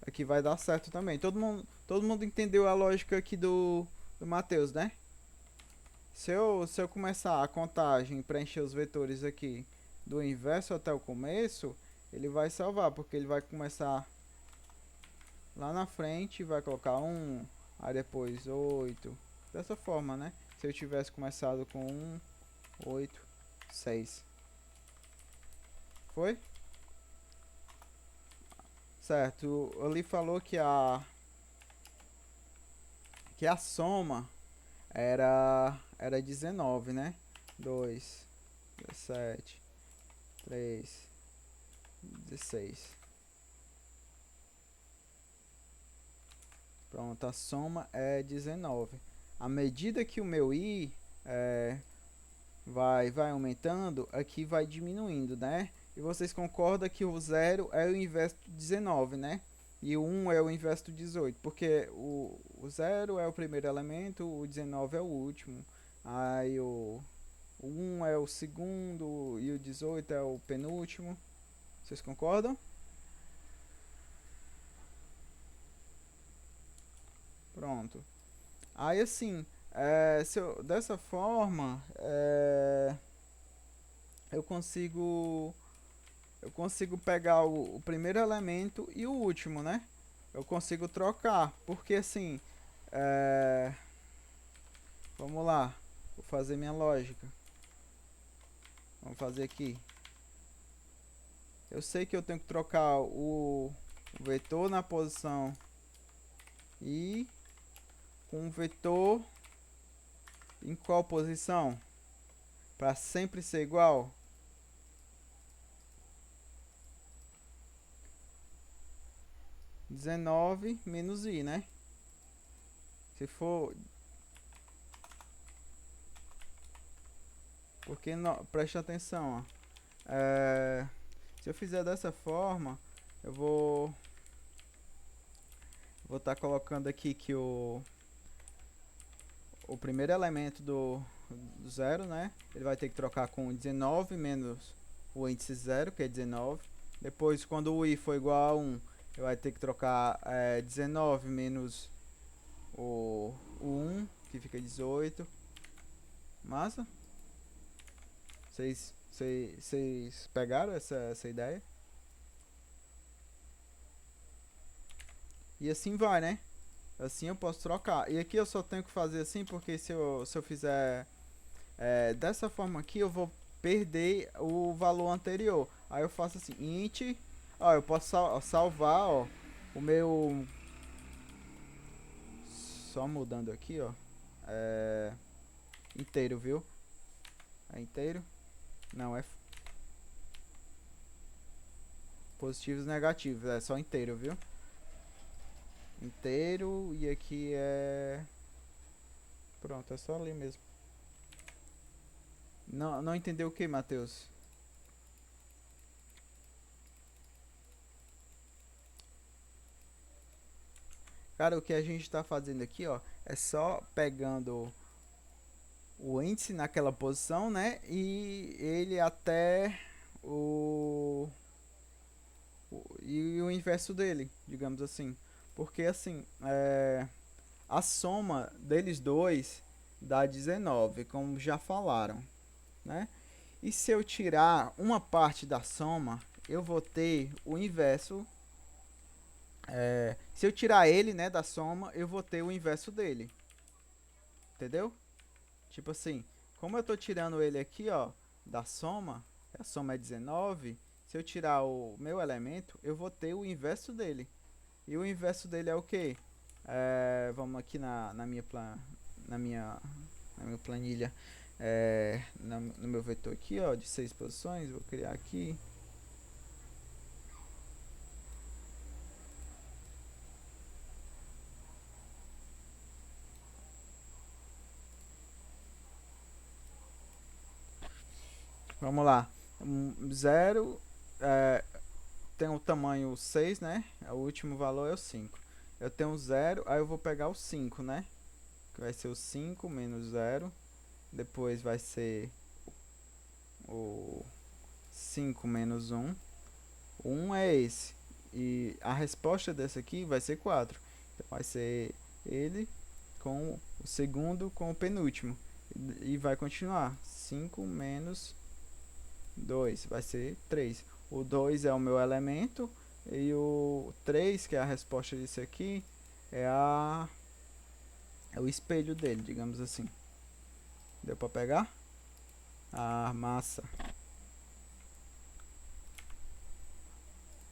Aqui vai dar certo também. Todo mundo entendeu a lógica aqui do Matheus, né? Se eu começar a contagem e preencher os vetores aqui do inverso até o começo, ele vai salvar, porque ele vai começar lá na frente, vai colocar 1, aí depois 8, dessa forma, né? Se eu tivesse começado com 1, 8, 6. Foi? Certo, ali falou que a soma era 19, né? 2, 17, 3, 16. Pronto, a soma é 19. À medida que o meu i vai aumentando, aqui vai diminuindo, né? E vocês concordam que o 0 é o inverso de 19, né? E o 1 é o inverso de 18, porque o 0 é o primeiro elemento, o 19 é o último. Aí o 1 é o segundo e o 18 é o penúltimo. Vocês concordam? Pronto. Aí assim, dessa forma, eu consigo pegar o primeiro elemento e o último, né? Eu consigo trocar, porque assim, vamos lá, vou fazer minha lógica. Vamos fazer aqui. Eu sei que eu tenho que trocar o vetor na posição i com o vetor em qual posição? Para sempre ser igual? (19) menos i, né? Se for... Porque não, preste atenção, ó. Se eu fizer dessa forma, eu vou estar colocando aqui que o primeiro elemento do 0, né? Ele vai ter que trocar com 19 menos o índice 0, que é 19. Depois, quando o i for igual a 1, ele vai ter que trocar 19 menos o 1, que fica 18. Massa? Vocês pegaram essa ideia? E assim vai, né? Assim eu posso trocar. E aqui eu só tenho que fazer assim, porque se eu fizer dessa forma aqui, eu vou perder o valor anterior. Aí eu faço assim, int. Ó, eu posso salvar, ó, o meu... Só mudando aqui, ó. Inteiro, viu? É inteiro? Não, Positivos e negativos, é só inteiro, viu? Inteiro e aqui é... Pronto, é só ali mesmo. Não entendeu o que, Matheus? Cara, o que a gente está fazendo aqui, ó, é só pegando o índice naquela posição, né? E ele até e o inverso dele, digamos assim. Porque assim, a soma deles dois dá 19, como já falaram, né? E se eu tirar uma parte da soma, eu vou ter o inverso. Se eu tirar ele, né, da soma, eu vou ter o inverso dele. Entendeu? Tipo assim, como eu tô tirando ele aqui, ó, da soma, a soma é 19, se eu tirar o meu elemento, eu vou ter o inverso dele. E o inverso dele é o quê? Vamos aqui na minha, na minha planilha, no meu vetor aqui, ó, de 6 posições, vou criar aqui. Vamos lá. 0 tem o tamanho 6, né? O último valor é o 5. Eu tenho 0, aí eu vou pegar o 5, né? Que vai ser o 5 menos 0. Depois vai ser o 5 menos 1. O 1 é esse. E a resposta desse aqui vai ser 4. Então vai ser ele com o segundo com o penúltimo. E vai continuar. 5 menos 2 vai ser 3. O 2 é o meu elemento. E o 3, que é a resposta disso aqui, é o espelho dele, digamos assim. Deu pra pegar? Ah, massa.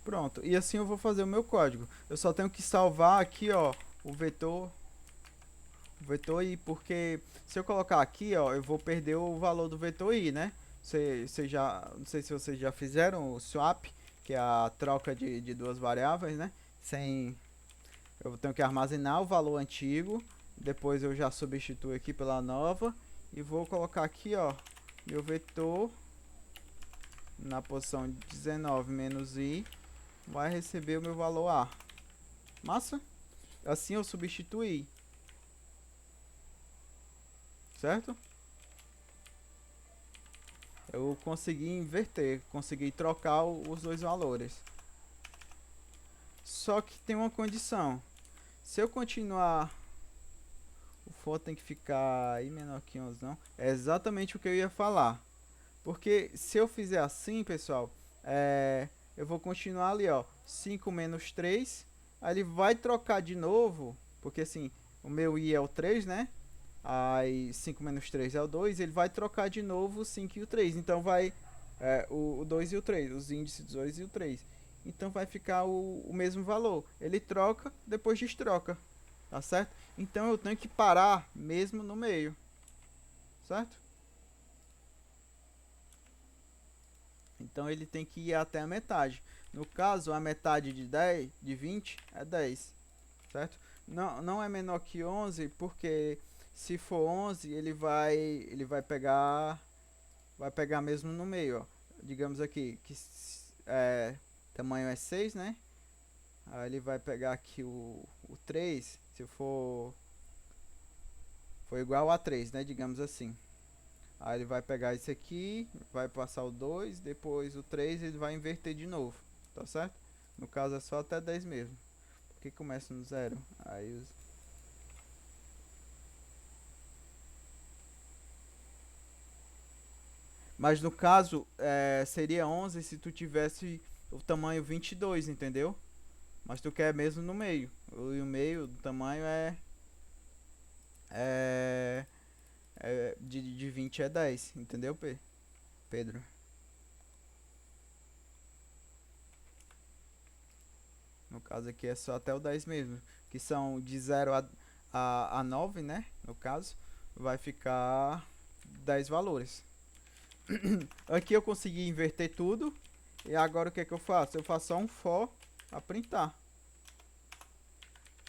Pronto. E assim eu vou fazer o meu código. Eu só tenho que salvar aqui, ó, o vetor i, porque se eu colocar aqui, ó, eu vou perder o valor do vetor i, né? Não sei se vocês já fizeram o swap, que é a troca de duas variáveis, né? Eu tenho que armazenar o valor antigo, depois eu já substituo aqui pela nova e vou colocar aqui, ó, meu vetor na posição 19 menos i vai receber o meu valor a. Massa? Assim eu substituí. Certo? Eu consegui inverter, consegui trocar os dois valores. Só que tem uma condição. Se eu continuar, o for tem que ficar aí menor que 11, não. É exatamente o que eu ia falar. Porque se eu fizer assim, pessoal, eu vou continuar ali, ó, 5 menos 3. Aí ele vai trocar de novo, porque assim, o meu i é o 3, né? Aí 5 menos 3 é o 2, ele vai trocar de novo o 5 e o 3. Então vai o 2 e o 3, os índices do 2 e o 3. Então vai ficar o mesmo valor. Ele troca, depois destroca. Tá certo? Então eu tenho que parar mesmo no meio. Certo? Então ele tem que ir até a metade. No caso, a metade de 10, de 20 é 10. Certo? Não é menor que 11, porque se for 11, ele vai pegar mesmo no meio, ó. Digamos aqui que tamanho é 6, né? Aí ele vai pegar aqui o 3, se for igual a 3, né? Digamos assim. Aí ele vai pegar esse aqui, vai passar o 2, depois o 3 ele vai inverter de novo, tá certo? No caso é só até 10 mesmo. Porque começa no 0. Aí os... Mas no caso, seria 11 se tu tivesse o tamanho 22, entendeu? Mas tu quer mesmo no meio. E o meio do tamanho é de 20 é 10, entendeu, Pedro? No caso aqui é só até o 10 mesmo. Que são de 0 a 9, né? No caso, vai ficar 10 valores. Aqui eu consegui inverter tudo. E agora o que é que eu faço? Eu faço só um for a printar.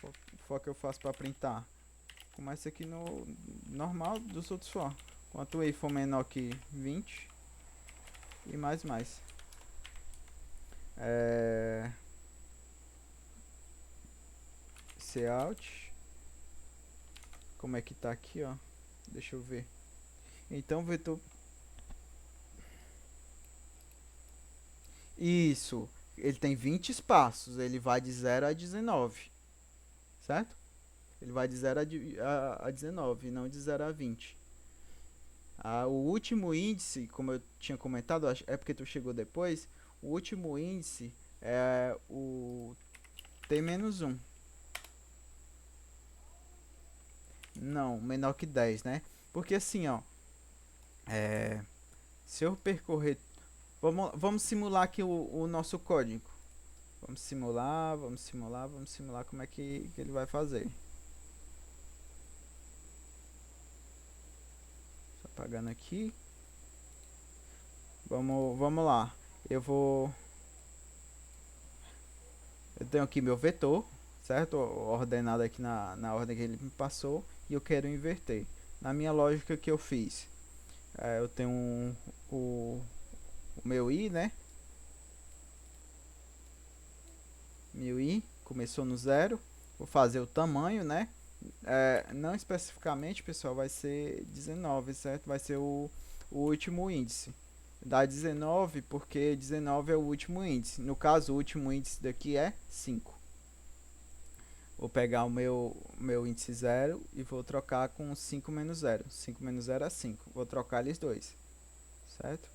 O for que eu faço para printar. Começa aqui no normal dos outros for. Quanto o i for menor que 20. E mais. Cout. Como é que tá aqui, ó? Deixa eu ver. Então, vetor... Isso. Ele tem 20 espaços. Ele vai de 0 a 19. Certo? Ele vai de 0 a 19, não de 0 a 20. O último índice, como eu tinha comentado, é porque tu chegou depois. O último índice é o T-1. Não, menor que 10, né? Porque assim, ó. Se eu percorrer... Vamos simular aqui o nosso código. Vamos simular como é que ele vai fazer. Só apagando aqui. Vamos lá. Eu tenho aqui meu vetor, certo? Ordenado aqui na ordem que ele me passou. E eu quero inverter. Na minha lógica que eu fiz, eu tenho o meu i, né? Meu i começou no 0. Vou fazer o tamanho, né? Não especificamente, pessoal, vai ser 19, certo? Vai ser o último índice. Dá 19 porque 19 é o último índice. No caso, o último índice daqui é 5. Vou pegar o meu índice 0 e vou trocar com 5 menos 0. 5 menos 0 é 5. Vou trocar eles dois. Certo?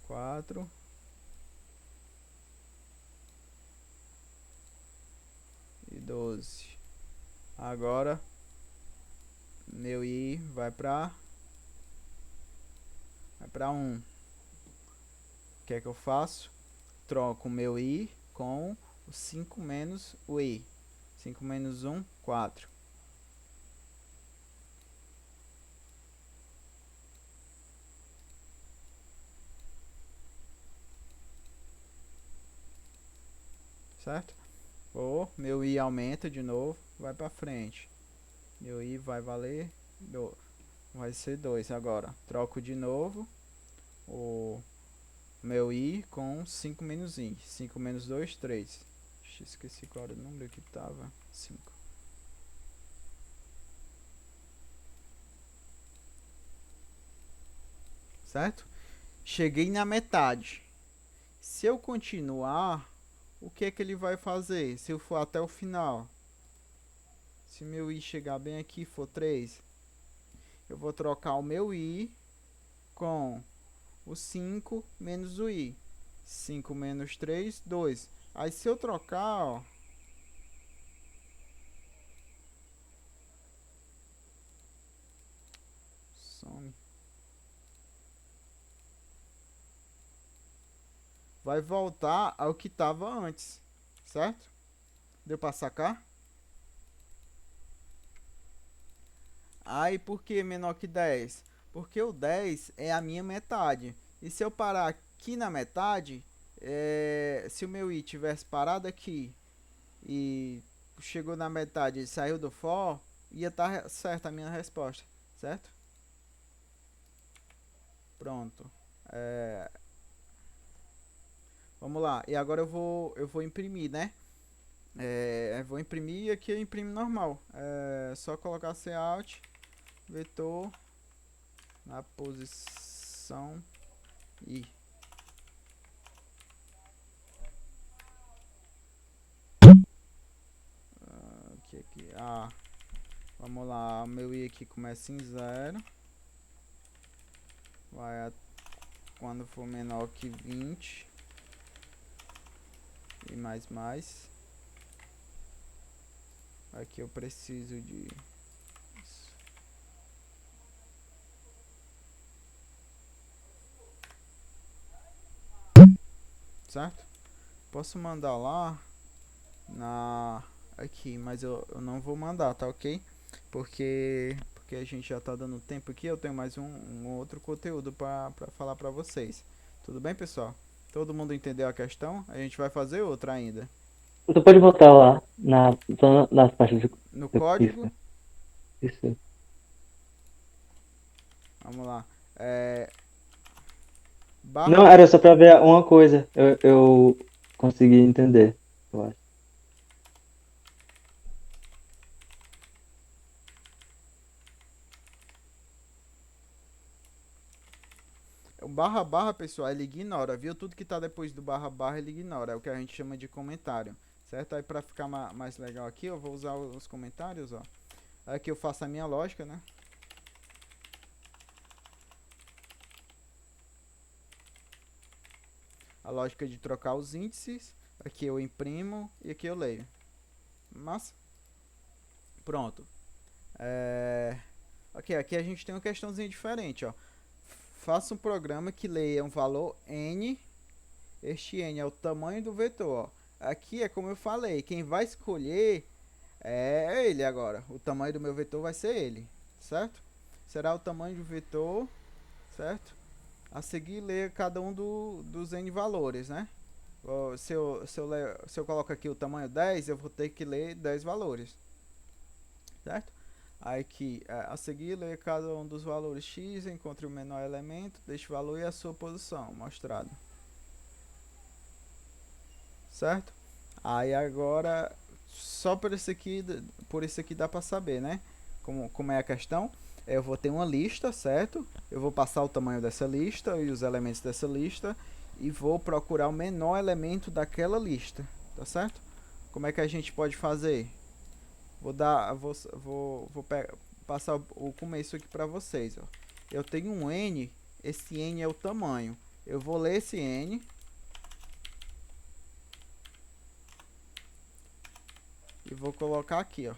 4. E 12. Agora, meu i vai para 1. O que é que eu faço? Troco o meu i com o 5 menos o i. 5 menos 1, 4. Certo? Meu i aumenta de novo, vai para frente. Meu i vai valer, vai ser 2 agora. Troco de novo o meu i com 5 menos i. 5 menos 2, 3. Esqueci qual era o número que tava. 5. Certo? Cheguei na metade. Se eu continuar, o que é que ele vai fazer? Se eu for até o final. Se meu i chegar bem aqui for 3, eu vou trocar o meu i com o 5 menos o i. 5 menos 3, 2. Aí se eu trocar, ó, some. Vai voltar ao que estava antes, certo? Deu para sacar? Aí por que menor que 10? Porque o 10 é a minha metade. E se eu parar aqui na metade, se o meu i tivesse parado aqui e chegou na metade e saiu do for, ia estar certa a minha resposta, certo? Pronto. Vamos lá. E agora eu vou imprimir, né? Vou imprimir e aqui eu imprimo normal. Só colocar Cout, vetor, na posição I. Aqui. Vamos lá. Meu I aqui começa em 0. Vai quando for menor que 20. E mais. Aqui eu preciso de... Certo? Posso mandar lá aqui, mas eu não vou mandar, tá ok? Porque porque a gente já tá dando tempo aqui. Eu tenho mais um outro conteúdo para falar para vocês. Tudo bem, pessoal? Todo mundo entendeu a questão? A gente vai fazer outra ainda. Você pode voltar lá nas partes No do código, isso. vamos lá. Não, Barra, era só pra ver uma coisa. Eu consegui entender, eu acho. o barra barra, pessoal, ele ignora, viu? Tudo que tá depois do barra barra ele ignora. É o que a gente chama de comentário, certo? Aí para ficar mais legal aqui, eu vou usar os comentários, ó. Aqui eu faço a minha lógica, né? A lógica de trocar os índices. Aqui eu imprimo e aqui eu leio. Mas pronto. Ok, aqui a gente tem uma questãozinha diferente, ó. Faça um programa que leia um valor n. Este n é o tamanho do vetor, ó. Aqui é como eu falei, quem vai escolher é ele agora. O tamanho do meu vetor vai ser ele, certo? Será o tamanho do vetor, certo? A seguir, ler cada um dos n valores, né? Se eu coloco aqui o tamanho 10, eu vou ter que ler 10 valores, certo? Aí aqui, a seguir, ler cada um dos valores x, encontre o menor elemento deste valor e a sua posição mostrada, certo? Aí agora, só por isso aqui dá para saber, né? Como é a questão. Eu vou ter uma lista, certo? Eu vou passar o tamanho dessa lista e os elementos dessa lista e vou procurar o menor elemento daquela lista, tá certo? Como é que a gente pode fazer? Vou passar o começo aqui para vocês, ó. Eu tenho um n, esse n é o tamanho. Eu vou ler esse n e vou colocar aqui, ó.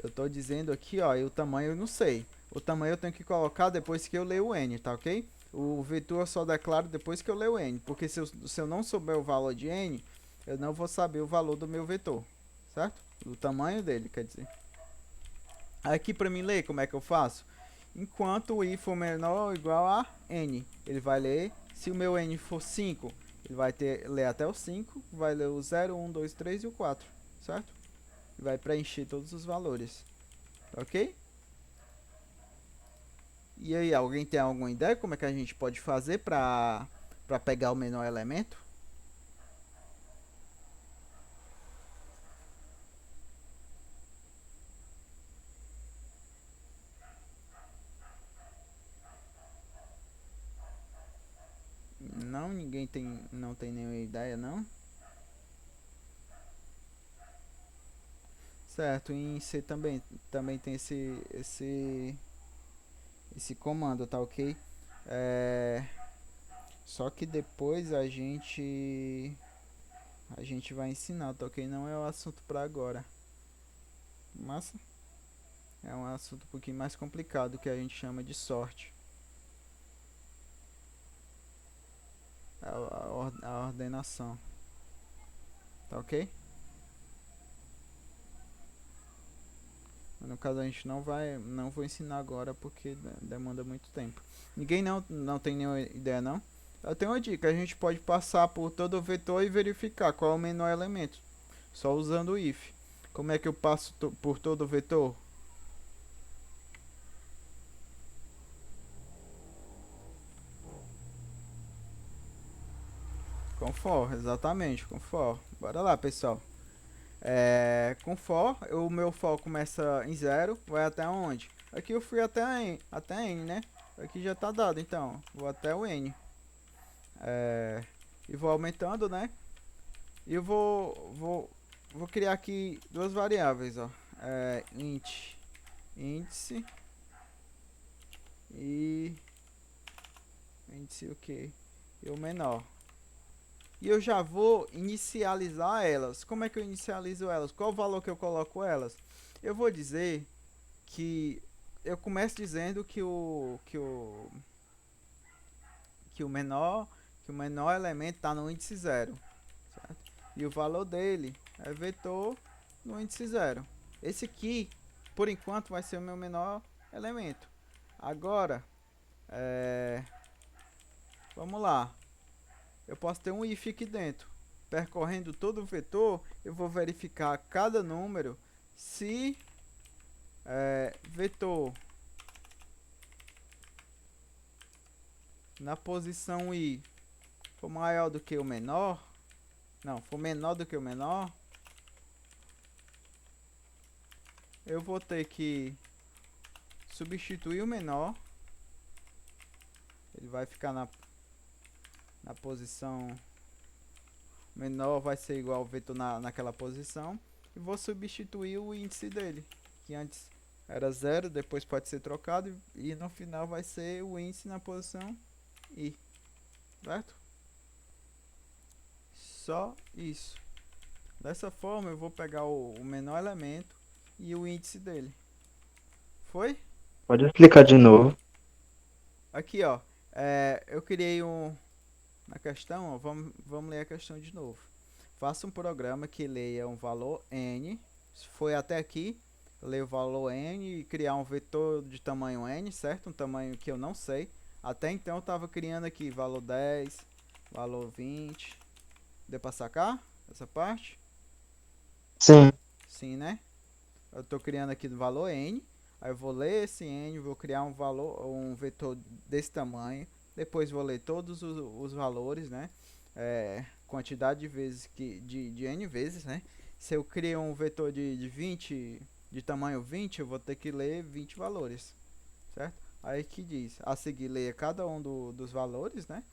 Eu tô dizendo aqui, ó, e o tamanho eu não sei. O tamanho eu tenho que colocar depois que eu ler o n, tá ok? O vetor eu só declaro depois que eu ler o n, porque se eu não souber o valor de n, eu não vou saber o valor do meu vetor, certo? O tamanho dele, quer dizer. Aqui para mim ler, como é que eu faço? Enquanto o i for menor ou igual a n, ele vai ler. Se o meu n for 5, ele vai ler até o 5, vai ler o 0, 1, 2, 3 e o 4, certo? E vai preencher todos os valores, ok? E aí, alguém tem alguma ideia como é que a gente pode fazer para pegar o menor elemento? Não, não tem nenhuma ideia, não? Certo, em C também tem esse comando, tá ok? Só que depois a gente vai ensinar, tá ok? Não é o assunto para agora. Mas é um assunto um pouquinho mais complicado que a gente chama de sorte. A ordenação. Tá ok? No caso a gente não vou ensinar agora porque demanda muito tempo. Ninguém não tem nenhuma ideia não? Eu tenho uma dica, a gente pode passar por todo o vetor e verificar qual é o menor elemento. Só usando o if. Como é que eu passo por todo o vetor? Com for, exatamente, com for. Bora lá, pessoal. Com for, o meu for começa em 0, vai até onde? Aqui eu fui até n, né? Aqui já tá dado, então. Vou até o n. E vou aumentando, né? E eu vou criar aqui duas variáveis, ó. Índice e índice o que? E o menor. E eu já vou inicializar elas. Como é que eu inicializo elas? Qual o valor que eu coloco elas? Eu vou dizer que eu começo dizendo que o menor elemento está no índice 0, certo? E o valor dele é vetor no índice 0. Esse aqui por enquanto vai ser o meu menor elemento. Agora, vamos lá. Eu posso ter um if aqui dentro. Percorrendo todo o vetor, eu vou verificar cada número se vetor na posição i for maior do que o menor, não, for menor do que o menor, eu vou ter que substituir o menor. Ele vai ficar na posição menor, vai ser igual ao vetor naquela posição. E vou substituir o índice dele, que antes era 0, depois pode ser trocado. E no final vai ser o índice na posição i, certo? Só isso. Dessa forma eu vou pegar o menor elemento e o índice dele. Foi? Pode explicar de novo. Aqui, ó. Eu criei na questão, ó, vamos ler a questão de novo. Faça um programa que leia um valor n. Se foi até aqui, leia o valor n e criar um vetor de tamanho n, certo? Um tamanho que eu não sei. Até então eu estava criando aqui valor 10, valor 20. Deu para sacar essa parte? Sim. Sim, né? Eu estou criando aqui do valor n. Aí eu vou ler esse n, vou criar um vetor desse tamanho. Depois vou ler todos os valores, né? Quantidade de vezes de n vezes, né? Se eu criar um vetor de 20, de tamanho 20, eu vou ter que ler 20 valores, certo? Aí que diz, a seguir leia cada um dos valores, né?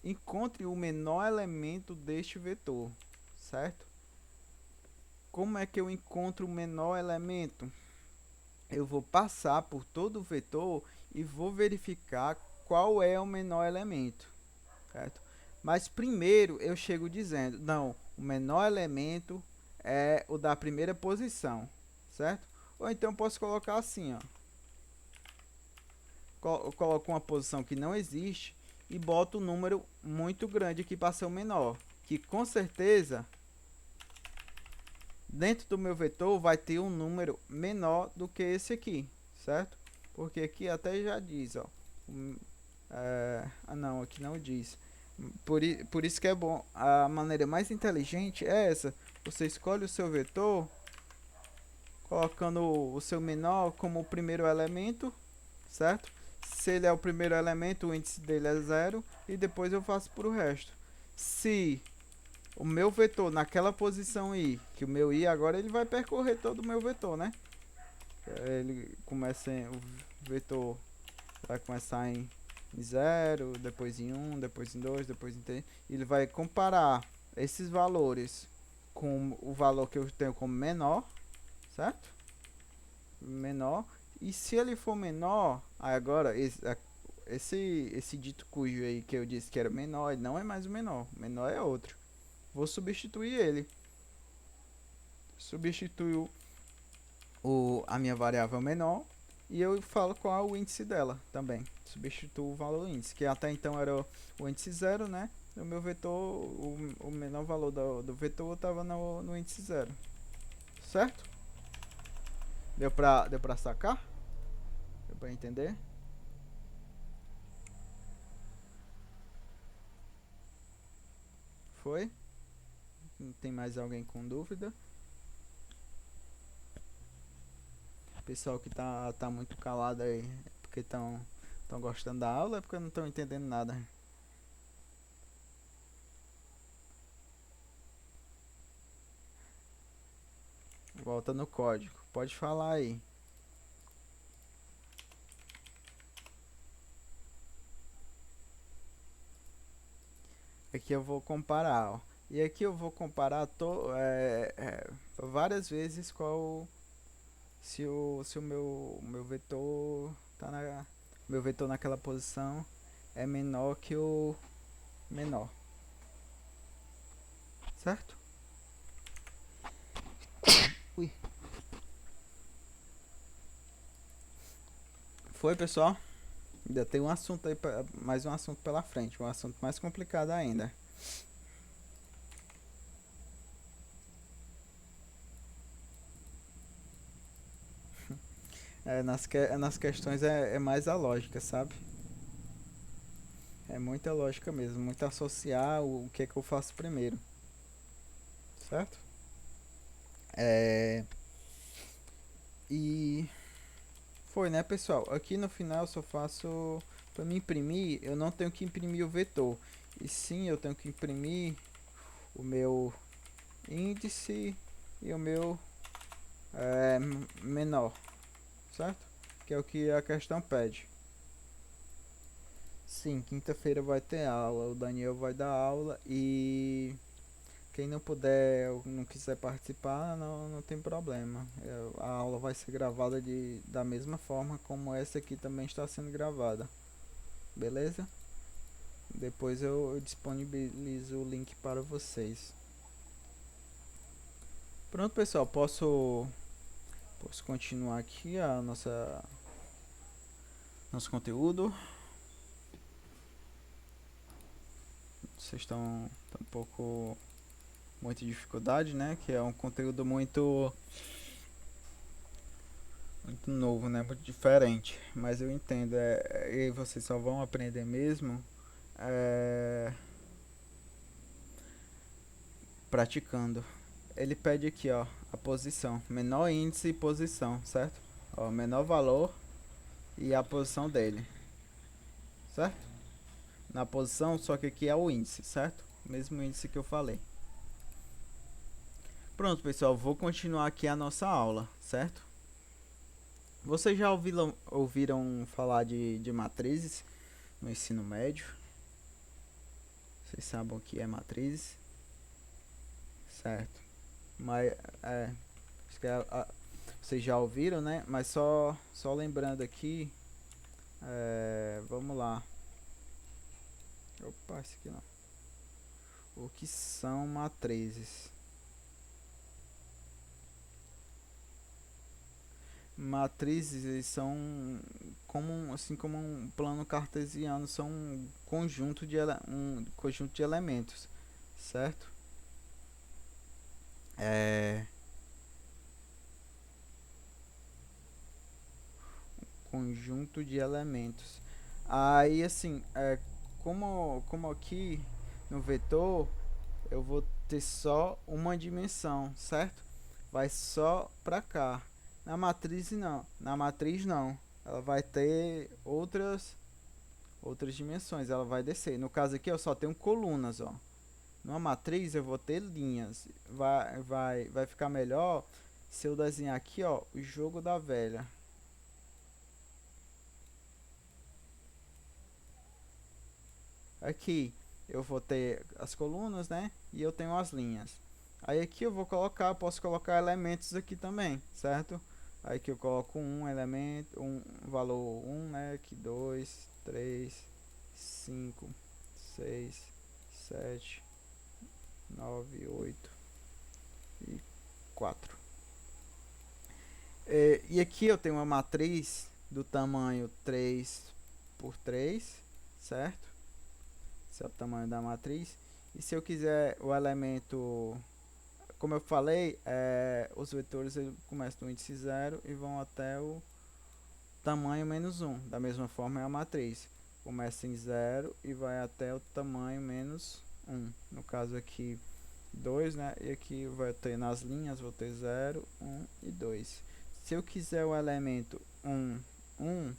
Encontre o menor elemento deste vetor, certo? Como é que eu encontro o menor elemento? Eu vou passar por todo o vetor e vou verificar qual é o menor elemento, certo? Mas primeiro eu chego dizendo, não, o menor elemento é o da primeira posição, certo? Ou então posso colocar assim, ó. Eu coloco uma posição que não existe e boto um número muito grande aqui para ser o menor, que com certeza dentro do meu vetor vai ter um número menor do que esse aqui, certo? Porque aqui até já diz, ó. Não, aqui não diz. Por isso que é bom. A maneira mais inteligente é essa. Você escolhe o seu vetor, colocando o seu menor como o primeiro elemento, certo? Se ele é o primeiro elemento, o índice dele é 0. E depois eu faço para o resto. Se o meu vetor naquela posição i, que o meu i agora ele vai percorrer todo o meu vetor, né? Ele começa o vetor vai começar em 0, depois em 1, depois em 2, depois em 3. Ele vai comparar esses valores com o valor que eu tenho como menor, certo? Menor. E se ele for menor, agora esse dito cujo aí que eu disse que era menor, ele não é mais o menor. O menor é outro. Vou substituir ele. Substituo a minha variável menor e eu falo qual é o índice dela também. Substituo o valor índice, que até então era o índice 0, né? O meu vetor, o menor valor do vetor estava no índice 0. Certo? Deu pra sacar? Deu pra entender? Foi? Não tem mais alguém com dúvida? Pessoal que tá muito calado aí, é porque estão gostando da aula, é porque não estão entendendo nada. Volta no código. Pode falar aí. Aqui eu vou comparar, ó. E aqui eu vou comparar várias vezes se o meu vetor meu vetor naquela posição é menor que o menor, certo? Ui. Foi, pessoal? Ainda tem um assunto aí, mais um assunto pela frente, um assunto mais complicado ainda. nas questões é mais a lógica, sabe? É muita lógica mesmo, muito associar o que é que eu faço primeiro, certo? É, e foi, né, pessoal? Aqui no final eu só faço para me imprimir, eu não tenho que imprimir o vetor, e sim eu tenho que imprimir o meu índice e o meu menor, certo? Que é o que a questão pede. Sim, quinta-feira vai ter aula, o Daniel vai dar aula e quem não puder ou não quiser participar, não tem problema. A aula vai ser gravada da mesma forma como essa aqui também está sendo gravada. Beleza? Depois eu disponibilizo o link para vocês. Pronto, pessoal, posso continuar aqui a nosso conteúdo. Vocês estão um pouco muita dificuldade, né? Que é um conteúdo muito novo, né? Muito diferente. Mas eu entendo. E vocês só vão aprender mesmo praticando. Ele pede aqui, ó, a posição, menor índice e posição, certo? Ó, menor valor e a posição dele, certo? Na posição, só que aqui é o índice, certo? Mesmo índice que eu falei. Pronto, pessoal, vou continuar aqui a nossa aula, certo? Vocês já ouviram falar de matrizes no ensino médio? Vocês sabem o que é matrizes? Certo. Mas, acho que vocês já ouviram, né? Mas só lembrando aqui, vamos lá. Opa, esse aqui não. O que são matrizes? Matrizes, eles são assim como um plano cartesiano, são um conjunto de elementos, certo? Conjunto de elementos. Aí assim, como aqui no vetor eu vou ter só uma dimensão, certo? Vai só pra cá. Na matriz não. Na matriz não. Ela vai ter outras dimensões. Ela vai descer. No caso aqui eu só tenho colunas, ó. Numa matriz eu vou ter linhas. Vai ficar melhor se eu desenhar aqui, ó, o jogo da velha. Aqui eu vou ter as colunas, né? E eu tenho as linhas. Aí aqui eu posso colocar elementos aqui também, certo? Aí aqui eu coloco um elemento, um valor né? Aqui 2, 3, 5, 6, 7, 9, 8 e 4. E aqui eu tenho uma matriz do tamanho 3 por 3, certo? Esse é o tamanho da matriz. E se eu quiser o elemento, como eu falei, os vetores começam do índice 0 e vão até o tamanho menos 1. Da mesma forma é a matriz. Começa em 0 e vai até o tamanho menos 1. No caso aqui 2, né? E aqui vai ter nas linhas, vou ter 0, 1 e 2. Se eu quiser o elemento 1, eu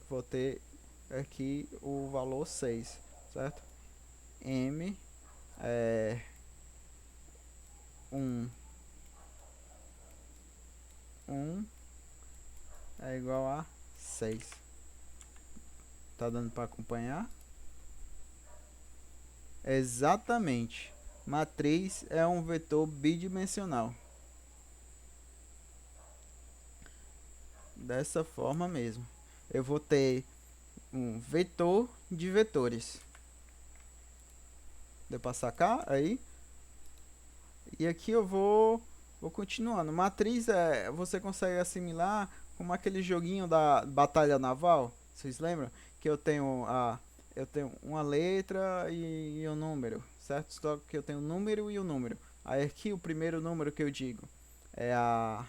vou ter aqui o valor 6, certo? M 1 é igual a 6. Tá dando para acompanhar? Exatamente. Matriz é um vetor bidimensional. Dessa forma mesmo. Eu vou ter um vetor de vetores. Deu para sacar aí? E aqui eu vou continuando. Matriz você consegue assimilar como aquele joguinho da batalha naval. Vocês lembram? Que eu tenho uma letra e um número, certo? Só que eu tenho um número e um número. Aí aqui o primeiro número que eu digo é a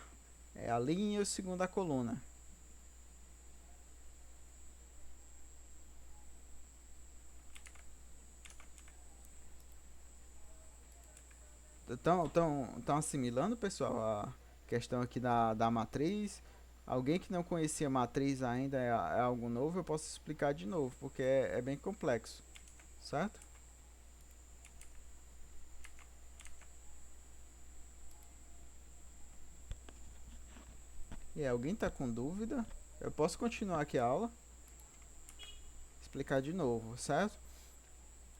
linha e o segundo a coluna. Estão assimilando, pessoal, a questão aqui da matriz? Alguém que não conhecia matriz ainda é algo novo, eu posso explicar de novo, porque é bem complexo, certo? E aí, alguém está com dúvida? Eu posso continuar aqui a aula? Explicar de novo, certo?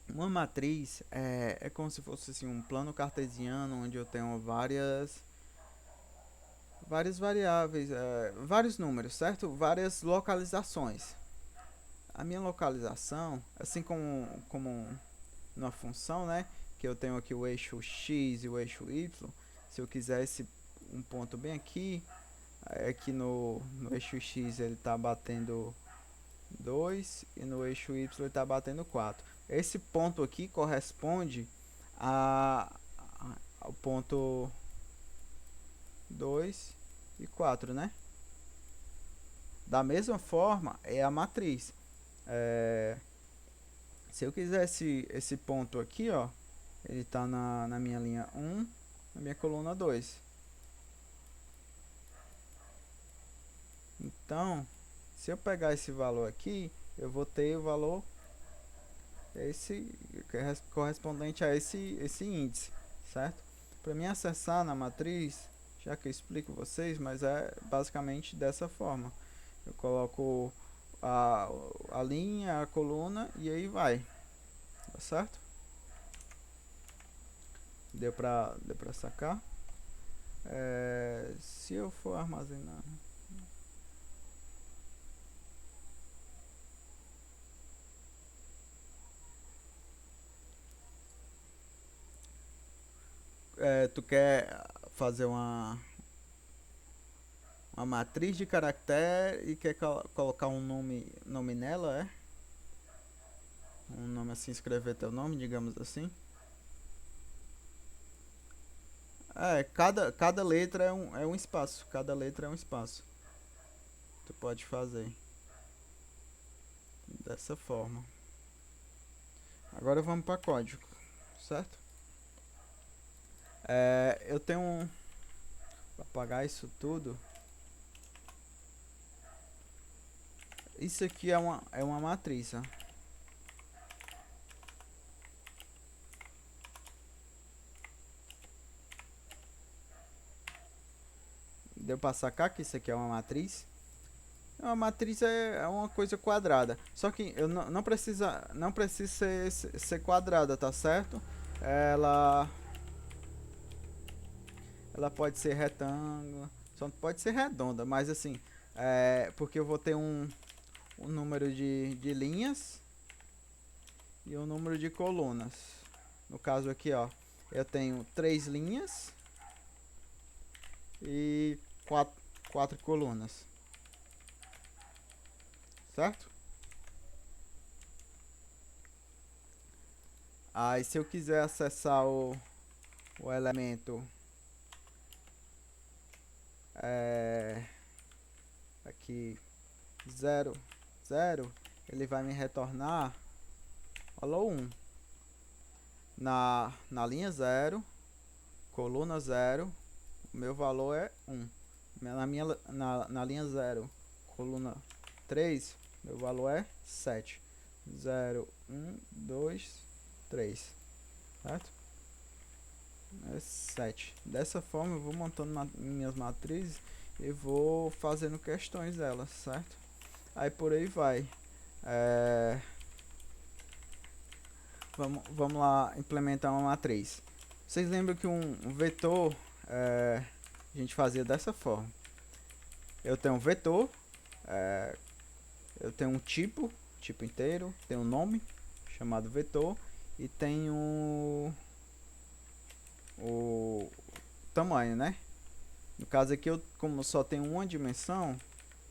Uma matriz é como se fosse assim, um plano cartesiano onde eu tenho várias variáveis, vários números, certo? Várias localizações. A minha localização, assim como numa função, né? Que eu tenho aqui o eixo x e o eixo y. Se eu quiser um ponto bem aqui, aqui no eixo x ele está batendo 2 e no eixo y ele está batendo 4. Esse ponto aqui corresponde ao ponto 2 e 4, né? Da mesma forma é a matriz. Se eu quisesse esse ponto aqui, ó, ele está na minha linha 1, na minha coluna 2. Então, se eu pegar esse valor aqui, eu vou ter o valor correspondente a esse índice, certo? Para mim acessar na matriz, já que eu explico vocês, mas é basicamente dessa forma. Eu coloco a linha, a coluna e aí vai, tá certo? Deu pra sacar? Se eu for armazenar... tu quer fazer uma matriz de caractere e quer colocar um nome nela, é? Um nome assim, escrever teu nome, digamos assim. Cada letra é um espaço. Cada letra é um espaço. Tu pode fazer dessa forma. Agora vamos para código, certo? Eu tenho para apagar isso tudo. Isso aqui é uma matriz, ó. Deu para sacar que isso aqui é uma matriz? Uma matriz é uma coisa quadrada. Só que eu não precisa ser quadrada, tá certo? Ela pode ser retângulo, só não pode ser redonda, mas assim, porque eu vou ter um número de linhas e um número de colunas. No caso aqui, ó, eu tenho 3 linhas e 4 colunas, certo? Aí se eu quiser acessar o elemento aqui 0, 0, ele vai me retornar valor 1 na linha 0, coluna 0, o meu valor é 1. Na linha 0, coluna 3, meu valor é 7. 0, 1, 2, 3, certo? É 7. Dessa forma eu vou montando minhas matrizes e vou fazendo questões delas, certo? Aí por aí vai. Vamos lá implementar uma matriz. Vocês lembram que um vetor a gente fazia dessa forma. Eu tenho um vetor, eu tenho um tipo inteiro, tenho um nome chamado vetor e tenho o tamanho, né? No caso aqui, como só tenho uma dimensão,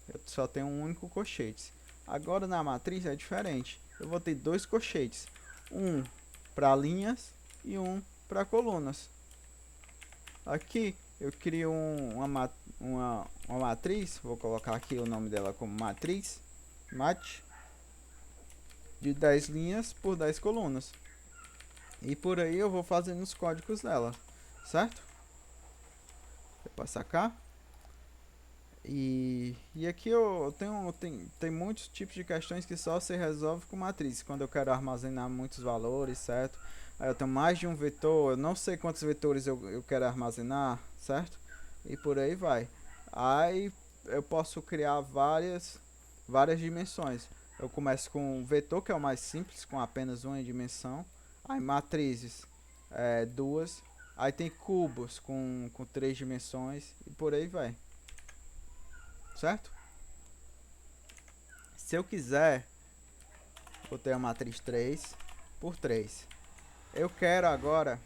eu só tenho um único colchete. Agora na matriz é diferente. Eu vou ter 2 colchetes, um para linhas e um para colunas. Aqui eu crio uma matriz, vou colocar aqui o nome dela como matriz, de 10 linhas por 10 colunas. E por aí eu vou fazendo os códigos dela. certo? Vou passar cá. E aqui eu tenho tem muitos tipos de questões que só se resolve com matriz. Quando eu quero armazenar muitos valores, certo? Aí eu tenho mais de um vetor, eu não sei quantos vetores eu quero armazenar, certo? E por aí vai. Aí eu posso criar várias dimensões. Eu começo com um vetor, que é o mais simples, com apenas uma dimensão. Aí matrizes, duas. Aí tem cubos com 3 dimensões e por aí vai. Certo? Se eu quiser, vou ter a matriz 3 por 3. Eu quero agora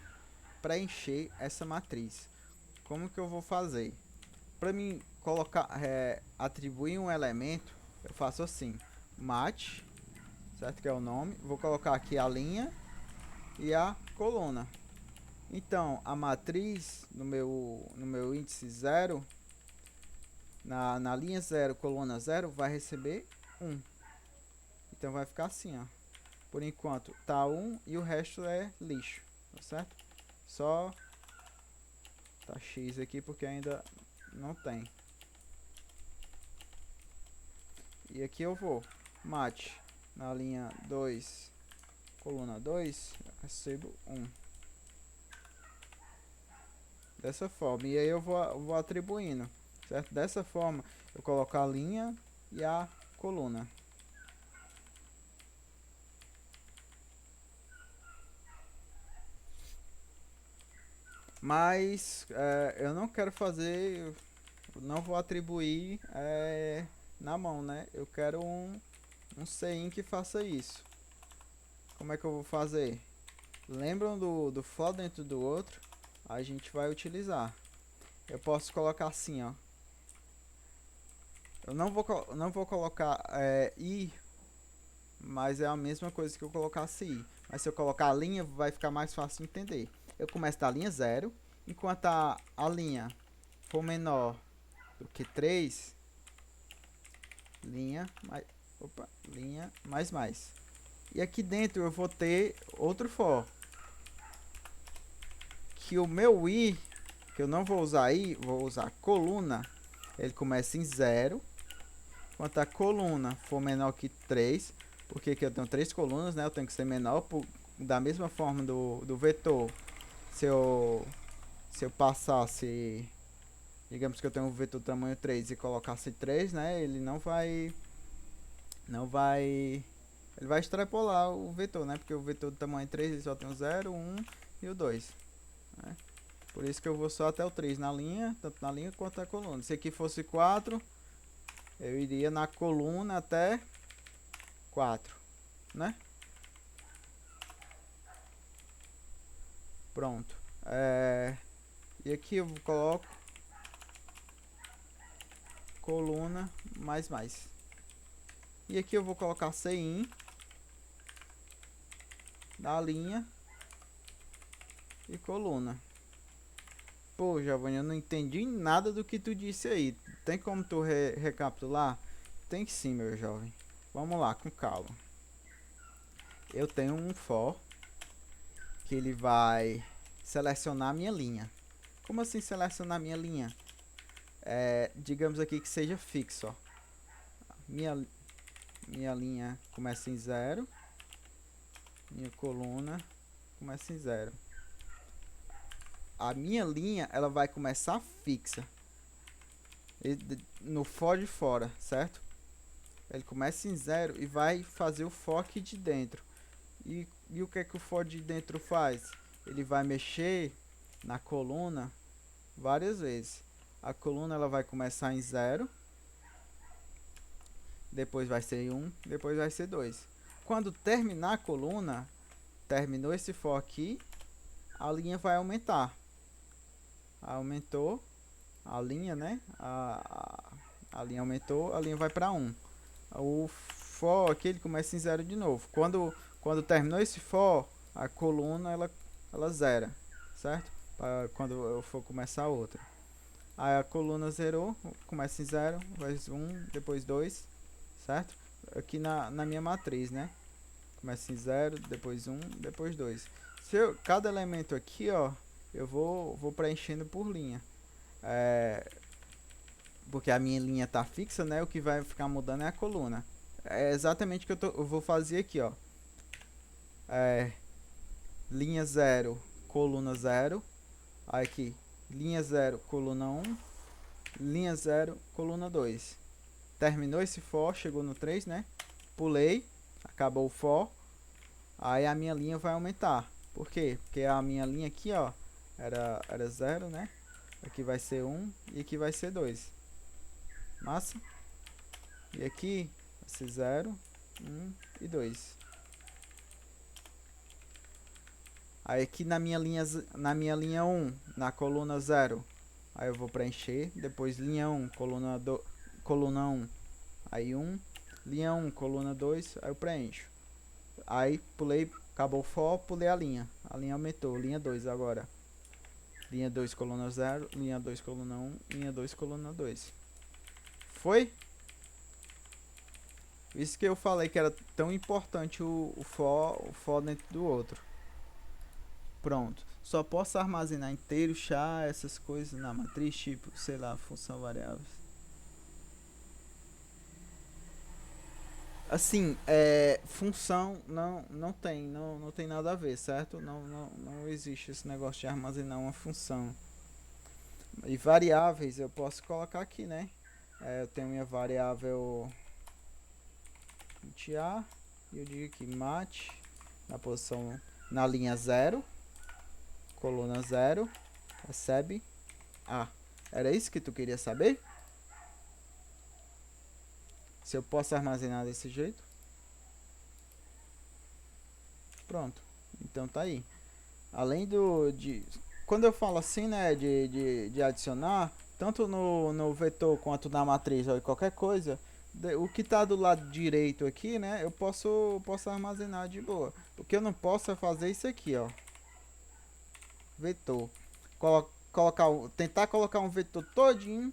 preencher essa matriz. Como que eu vou fazer? Para mim colocar, atribuir um elemento, eu faço assim: mat, certo? Que é o nome. Vou colocar aqui a linha e a coluna. Então, a matriz no meu índice 0, na linha 0, coluna 0, vai receber 1. Então vai ficar assim, ó. Por enquanto tá 1 e o resto é lixo, tá certo? Só tá X aqui porque ainda não tem. E aqui eu vou mat na linha 2, coluna 2, recebo 1. Dessa forma. E aí eu vou atribuindo, certo? Dessa forma eu coloco a linha e a coluna. Mas eu não quero fazer, não vou atribuir na mão, né? Eu quero um CIN que faça isso. Como é que eu vou fazer? Lembram do for dentro do outro? A gente vai utilizar. Eu posso colocar assim, ó. Eu não vou colocar i, mas é a mesma coisa que eu colocasse i. Mas se eu colocar a linha, vai ficar mais fácil de entender. Eu começo da linha 0, enquanto a linha for menor do que 3, linha mais. E aqui dentro eu vou ter outro for. Que o meu i, que eu não vou usar i, vou usar coluna. Ele começa em 0. Enquanto a coluna for menor que 3, porque aqui eu tenho 3 colunas, né? Eu tenho que ser menor da mesma forma do vetor. Se eu passasse, digamos que eu tenho um vetor tamanho 3 e colocasse 3, né? Ele ele vai extrapolar o vetor, né? Porque o vetor do tamanho 3 ele só tem o 0, 1 e o 2, né? Por isso que eu vou só até o 3 na linha, tanto na linha quanto na coluna. Se aqui fosse 4, eu iria na coluna até 4, né? Pronto. E aqui eu coloco coluna mais. E aqui eu vou colocar CIN da linha e coluna. Pô, Giovanni, eu não entendi nada do que tu disse aí. Tem como tu recapitular? Tem sim, meu jovem. Vamos lá, com calma. Eu tenho um for que ele vai selecionar a minha linha. Como assim selecionar a minha linha? Digamos aqui que seja fixo, ó. Minha linha começa em 0. Minha coluna começa em 0. A minha linha, ela vai começar fixa no for de fora, certo? Ele começa em 0 e vai fazer o for aqui de dentro. E o que é que o for de dentro faz? Ele vai mexer na coluna várias vezes. A coluna ela vai começar em 0, depois vai ser 1, depois vai ser 2. Quando terminar a coluna, terminou esse for aqui, a linha vai aumentar. Aumentou a linha, né? A linha aumentou, a linha vai para 1. O for aqui ele começa em 0 de novo. Quando terminou esse for, a coluna ela zera, certo? Quando eu for começar outra. Aí a coluna zerou, começa em 0, depois 1, depois 2, certo? Aqui na minha matriz, né? Começa em 0, depois 1, depois 2. Cada elemento aqui, ó, eu vou preenchendo por linha. Porque a minha linha tá fixa, né? O que vai ficar mudando é a coluna. É exatamente o que eu vou fazer aqui, ó. Linha 0, coluna 0. Aqui, linha 0, coluna 1. Linha 0, coluna 2. Terminou esse for, chegou no 3, né? Pulei, acabou o for. Aí a minha linha vai aumentar. Por quê? Porque a minha linha aqui, ó, era 0, né? Aqui vai ser 1 e aqui vai ser 2. Massa? E aqui vai ser 0, 1 e 2. Aí aqui na minha linha 1, na coluna 0, aí eu vou preencher. Depois linha 1, coluna 1, aí 1. Linha 1, coluna 2, aí eu preencho. Aí pulei, acabou o for, pulei a linha. A linha aumentou, linha 2 agora. Linha 2, coluna 0, linha 2, coluna 1, linha 2, coluna 2. Foi? Isso que eu falei que era tão importante o for dentro do outro. Pronto. Só posso armazenar inteiro, char, essas coisas na matriz, tipo, sei lá, função variáveis. Assim, função não tem nada a ver, certo? Não existe esse negócio de armazenar uma função. E variáveis eu posso colocar aqui, né? Eu tenho minha variável A e eu digo aqui mat na posição na linha 0, coluna 0, recebe A. Era isso que tu queria saber? Se eu posso armazenar desse jeito? Pronto. Então tá aí. Além quando eu falo assim, né, de adicionar, tanto no vetor quanto na matriz ou qualquer coisa, o que está do lado direito aqui, né, eu posso armazenar de boa. O que eu não posso é fazer isso aqui, ó. Vetor. Tentar colocar um vetor todinho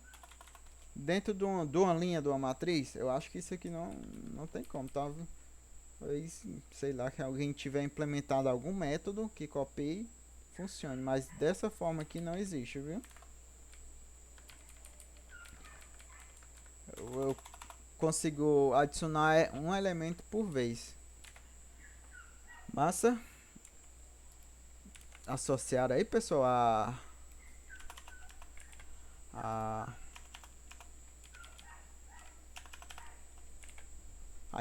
dentro de uma linha de uma matriz. Eu acho que isso aqui não tem como, tá? Sei lá, que alguém tiver implementado algum método que copie, funcione, mas dessa forma aqui não existe, viu? Eu consigo adicionar um elemento por vez. Massa? Associar aí, pessoal, a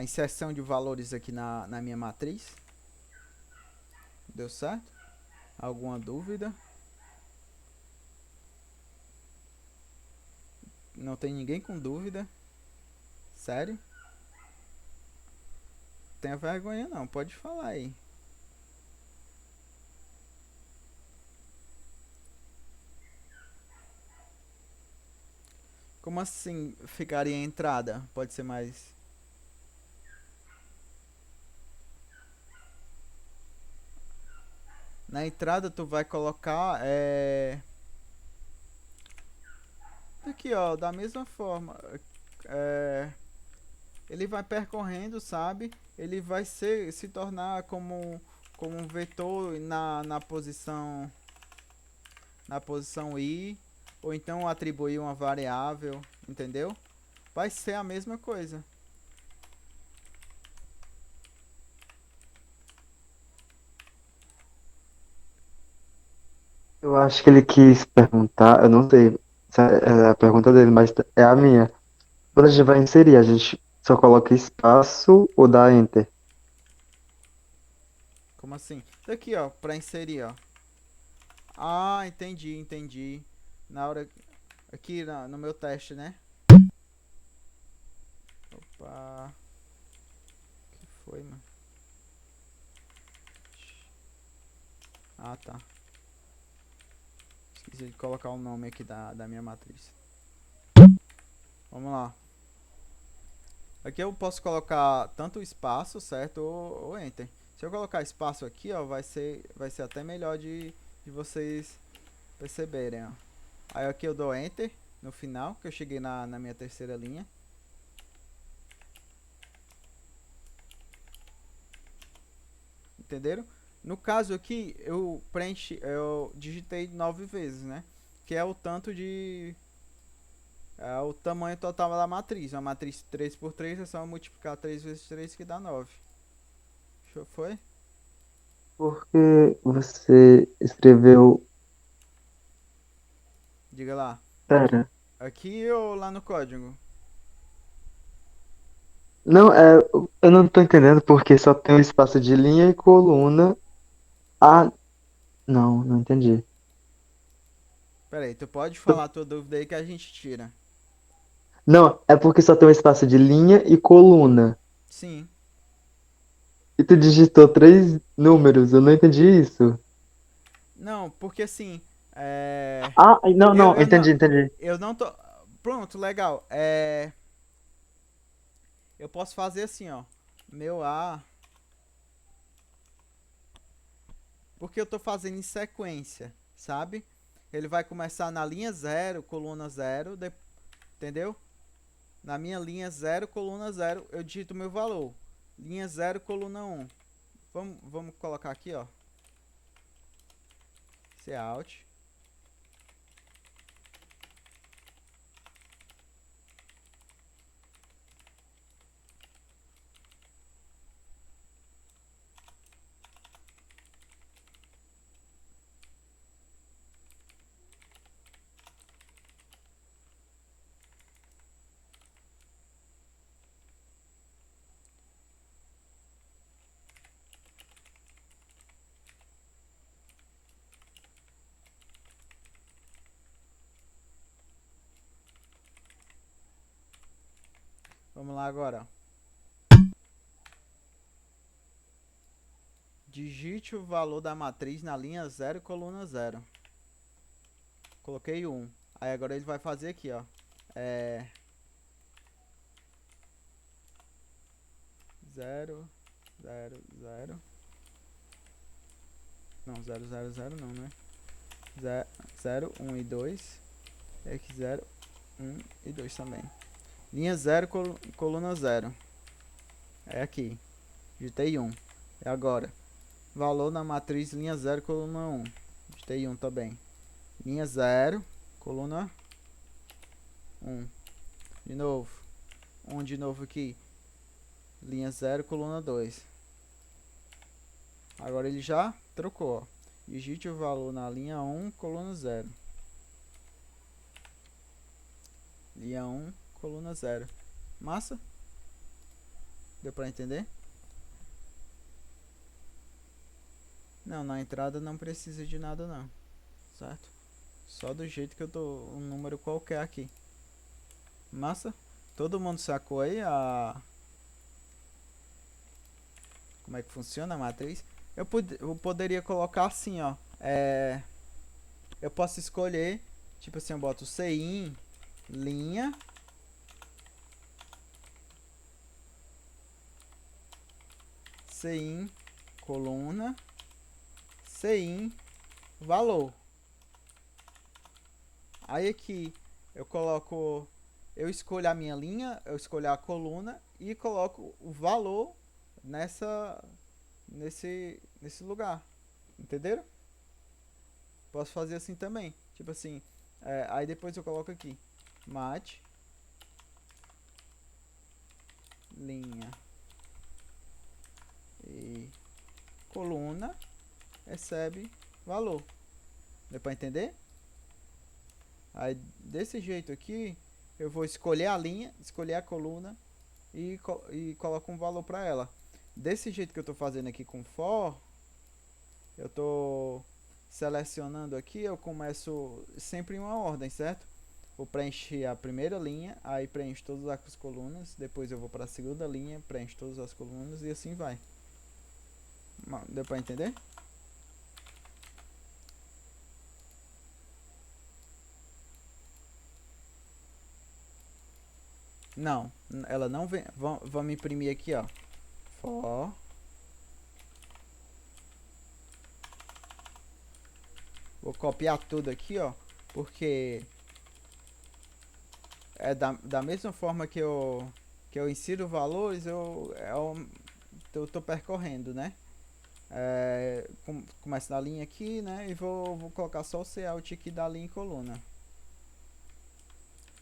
inserção de valores aqui na minha matriz. Deu certo? Alguma dúvida? Não tem ninguém com dúvida? Sério? Tenha vergonha não, pode falar aí. Como assim ficaria a entrada? Pode ser mais... Na entrada tu vai colocar aqui, ó, da mesma forma. Ele vai percorrendo, sabe? Ele vai se tornar como um vetor na posição i, ou então atribuir uma variável, entendeu? Vai ser a mesma coisa. Eu acho que ele quis perguntar, eu não sei se é a pergunta dele, mas é a minha. Quando a gente vai inserir, a gente só coloca espaço ou dá enter? Como assim? Aqui, ó, para inserir, ó. Ah, entendi. Na hora aqui no meu teste, né? Opa. O que foi, mano? Ah, tá. Esqueci de colocar o nome aqui da minha matriz. Vamos lá. Aqui eu posso colocar tanto espaço, certo? Ou enter. Se eu colocar espaço aqui, ó, vai ser até melhor de vocês perceberem, ó. Aí aqui eu dou enter no final, que eu cheguei na minha terceira linha. Entenderam? No caso aqui, eu digitei 9 vezes, né? Que é o tanto de... É o tamanho total da matriz. Uma matriz 3 por 3 é só multiplicar 3 vezes 3 que dá 9. Foi? Por que você escreveu. Diga lá. Pera. Aqui ou lá no código? Não, eu não tô entendendo porque só tem um espaço de linha e coluna. Ah, não, não entendi. Pera aí, tu pode falar a tua dúvida aí que a gente tira. Não, é porque só tem um espaço de linha e coluna. Sim. E tu digitou três números, eu não entendi isso. Não, porque assim, é... Ah, não, Eu, não, eu não, entendi. eu não tô... Pronto, legal. Eu posso fazer assim, ó. Meu A... Porque eu tô fazendo em sequência, sabe? Ele vai começar na linha 0, coluna 0, entendeu? Na minha linha 0, coluna 0, eu digito o meu valor. Linha 0, coluna 1. Vamos colocar aqui, ó. Cout. Vamos lá agora, ó. Digite o valor da matriz na linha 0, coluna 0. Coloquei 1. Aí agora ele vai fazer aqui, ó. 0, 0, 0. Não, 0, 0, 0 não, né? 0, 1 e 2. E aqui 0, 1 e 2 também. Linha 0, coluna 0. É aqui. Digitei 1. E agora? Valor na matriz linha 0, coluna 1. Digitei 1 também. Linha 0, coluna 1. De novo. 1 de novo aqui. Linha 0, coluna 2. Agora ele já trocou, ó. Digite o valor na linha 1, coluna 0. Linha 1, coluna 0. Massa? Deu pra entender? Não, na entrada não precisa de nada não. Certo? Só do jeito que eu dou um número qualquer aqui. Massa? Todo mundo sacou aí como é que funciona a matriz? Eu poderia colocar assim, ó. Eu posso escolher, tipo assim, eu boto Cin, linha, Cin, coluna, Cin, valor. Aí aqui eu coloco, eu escolho a minha linha, eu escolho a coluna e coloco o valor nesse lugar. Entenderam? Posso fazer assim também. Tipo assim, aí depois eu coloco aqui, mat, linha e coluna, recebe valor. Deu pra entender? Aí desse jeito aqui, eu vou escolher a linha, escolher a coluna e coloco um valor para ela. Desse jeito que eu estou fazendo aqui com for, eu estou selecionando aqui, eu começo sempre em uma ordem, certo? Vou preencher a primeira linha, aí preencho todas as colunas, depois eu vou para a segunda linha, preencho todas as colunas e assim vai. Deu para entender? Não, ela não vem. Vamos imprimir aqui, ó. For. Vou copiar tudo aqui, ó. Porque é da mesma forma que eu insiro valores, eu tô percorrendo, né? Começo da linha aqui, né? E vou colocar só o Cout aqui da linha e coluna.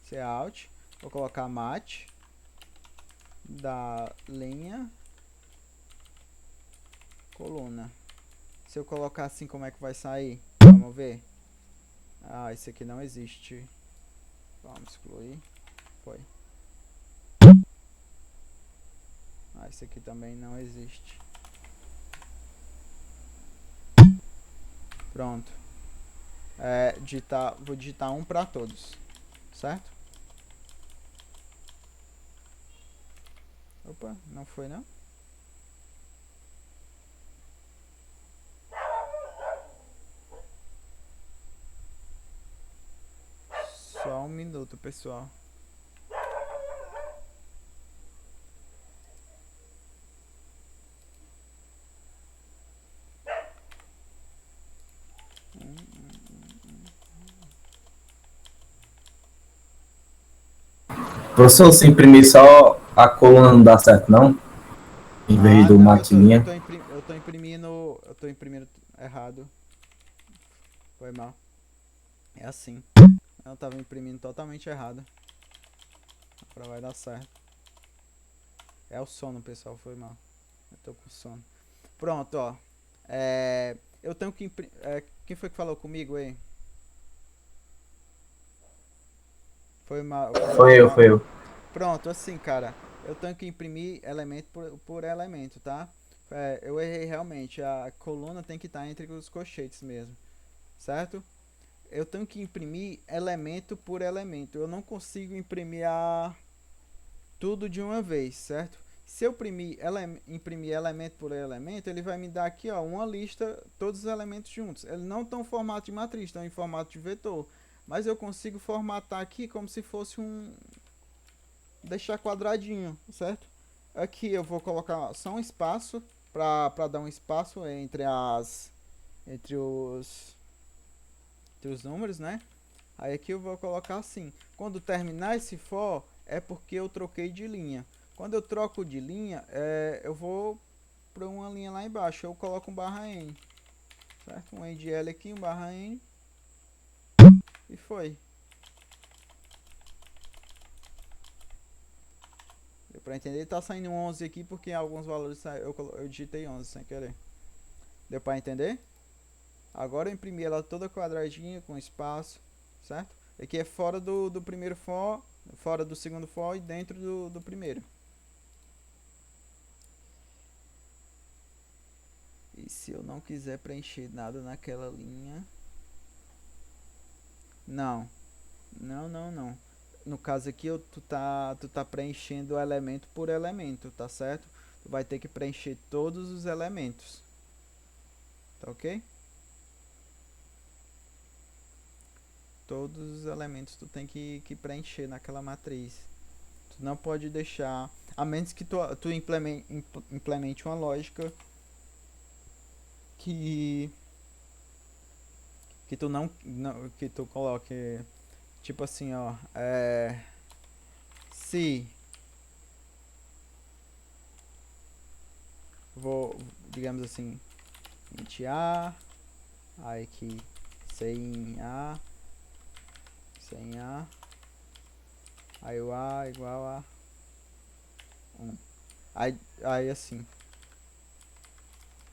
Cout. Vou colocar mat da linha coluna. Se eu colocar assim, como é que vai sair? Vamos ver. Ah, esse aqui não existe. Vamos excluir. Foi. Ah, esse aqui também não existe. Pronto. Vou digitar um para todos. Certo? Opa, não foi não? Só um minuto, pessoal. Professor, se imprimir só a coluna não dá certo, não? Em vez do Não, maquininha. eu tô imprimindo errado. Foi mal. É assim. Eu tava imprimindo totalmente errado. Agora vai dar certo. É o sono, pessoal, foi mal. Eu tô com sono. Pronto, ó. Eu tenho que imprimir. Quem foi que falou comigo aí? Foi mal. Foi eu. Pronto, assim, cara. Eu tenho que imprimir elemento por elemento, tá? Eu errei realmente. A coluna tem que estar entre os colchetes mesmo. Certo? Eu tenho que imprimir elemento por elemento. Eu não consigo imprimir tudo de uma vez, certo? Se eu imprimir elemento por elemento, ele vai me dar aqui, ó, uma lista, todos os elementos juntos. Eles não estão em formato de matriz, estão em formato de vetor. Mas eu consigo formatar aqui como se fosse deixar quadradinho, certo? Aqui eu vou colocar só um espaço para dar um espaço entre os números, né? Aí aqui eu vou colocar assim. Quando terminar esse for, é porque eu troquei de linha. Quando eu troco de linha, eu vou para uma linha lá embaixo. Eu coloco um barra N, certo? Um N de L aqui, um barra N. E foi. Deu para entender? Tá saindo 11 aqui porque alguns valores eu digitei 11 sem querer. Deu para entender? Agora eu imprimi ela toda quadradinha com espaço, certo? Aqui é fora do primeiro for, fora do segundo for e dentro do primeiro. E se eu não quiser preencher nada naquela linha... Não. No caso aqui, tu tá preenchendo elemento por elemento, tá certo? Tu vai ter que preencher todos os elementos. Tá ok? Todos os elementos tu tem que preencher naquela matriz. Tu não pode deixar... A menos que tu implemente uma lógica que que tu coloque tipo assim, ó, se digamos assim, int a, aí aqui sem a, aí o a igual a 1. Aí assim,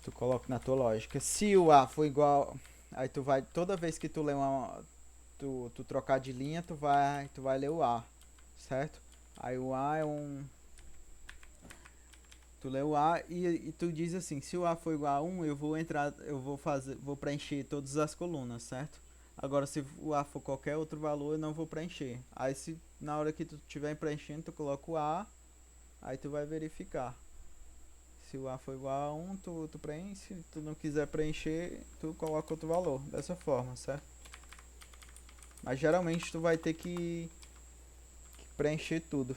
tu coloca na tua lógica, se o a for igual, aí tu vai, toda vez que tu lê tu trocar de linha, tu vai ler o a, certo? Aí o a é tu lê o a e tu diz assim, se o a for igual a 1, vou preencher todas as colunas, certo? Agora se o a for qualquer outro valor, eu não vou preencher. Aí se na hora que tu estiver preenchendo, tu coloca o a, aí tu vai verificar. Se o a for igual a 1, tu preenche. Se tu não quiser preencher, tu coloca outro valor, dessa forma, certo? Mas geralmente tu vai ter que preencher tudo.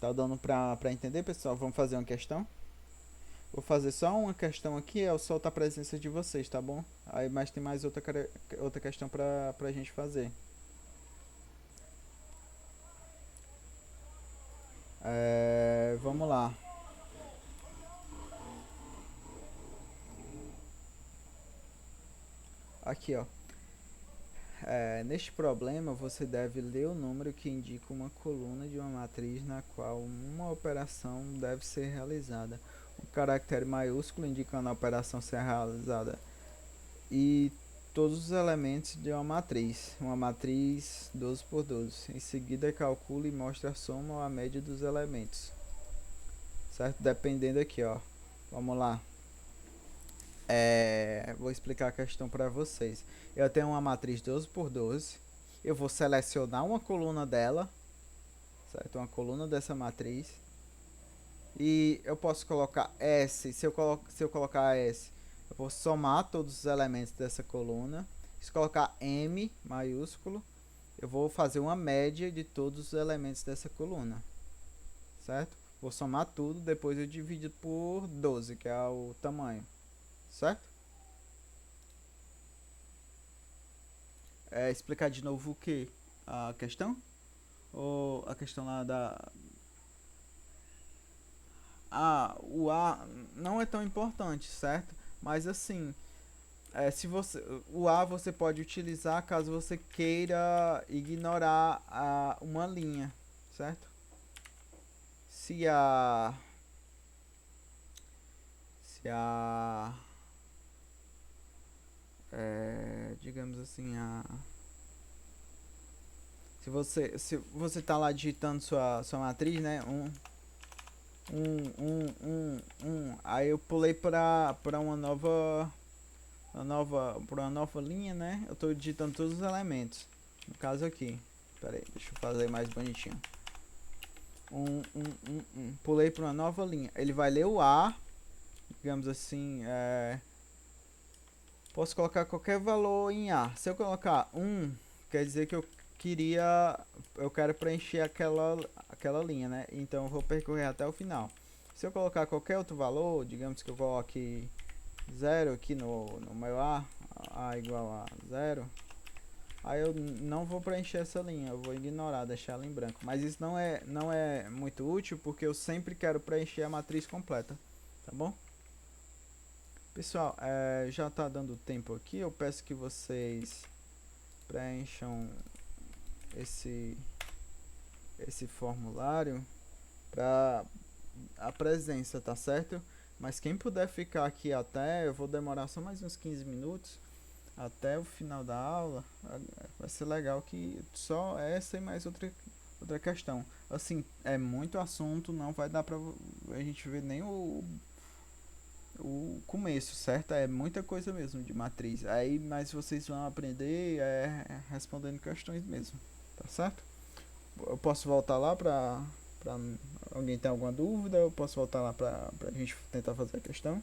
Tá dando pra entender, pessoal? Vamos fazer uma questão? Vou fazer só uma questão aqui, eu solto a presença de vocês, tá bom? Aí, mas tem mais outra questão pra gente fazer. Vamos lá. Aqui, ó. Neste problema, você deve ler o número que indica uma coluna de uma matriz na qual uma operação deve ser realizada. O caractere maiúsculo indicando a operação ser realizada e todos os elementos de uma matriz 12 por 12. Em seguida, calcule e mostre a soma ou a média dos elementos, certo? Dependendo aqui, ó. Vamos lá. Vou explicar a questão para vocês. Eu tenho uma matriz 12 por 12. Eu vou selecionar uma coluna dela, certo? Uma coluna dessa matriz. E eu posso colocar S. Se eu colocar S, eu vou somar todos os elementos dessa coluna. Se colocar M maiúsculo, eu vou fazer uma média de todos os elementos dessa coluna, certo? Vou somar tudo, depois eu divido por 12, que é o tamanho, certo? Explicar de novo o que? A questão? Ou a questão lá da... o A não é tão importante, certo? Mas assim, se você, o A você pode utilizar caso você queira ignorar uma linha, certo? Se a... digamos assim, se você tá lá digitando sua matriz, né? Aí eu pulei para uma nova linha, né? Eu tô digitando todos os elementos. No caso aqui, pera aí, deixa eu fazer mais bonitinho. Pulei para uma nova linha. Ele vai ler o A, digamos assim, posso colocar qualquer valor em A. Se eu colocar 1, quer dizer que eu quero preencher aquela linha, né? Então eu vou percorrer até o final. Se eu colocar qualquer outro valor, digamos que eu coloque 0 aqui no meu A igual a 0, aí eu não vou preencher essa linha, eu vou ignorar, deixar ela em branco. Mas isso não é muito útil, porque eu sempre quero preencher a matriz completa, tá bom? Pessoal, já tá dando tempo aqui, eu peço que vocês preencham esse formulário para a presença, tá certo? Mas quem puder ficar aqui até, eu vou demorar só mais uns 15 minutos até o final da aula, vai ser legal que só essa e mais outra questão. Assim, é muito assunto, não vai dar pra a gente ver nem o começo, certo? É muita coisa mesmo de matriz. Aí, mas vocês vão aprender respondendo questões mesmo, tá certo? Eu posso voltar lá pra alguém ter alguma dúvida? Eu posso voltar lá pra gente tentar fazer a questão?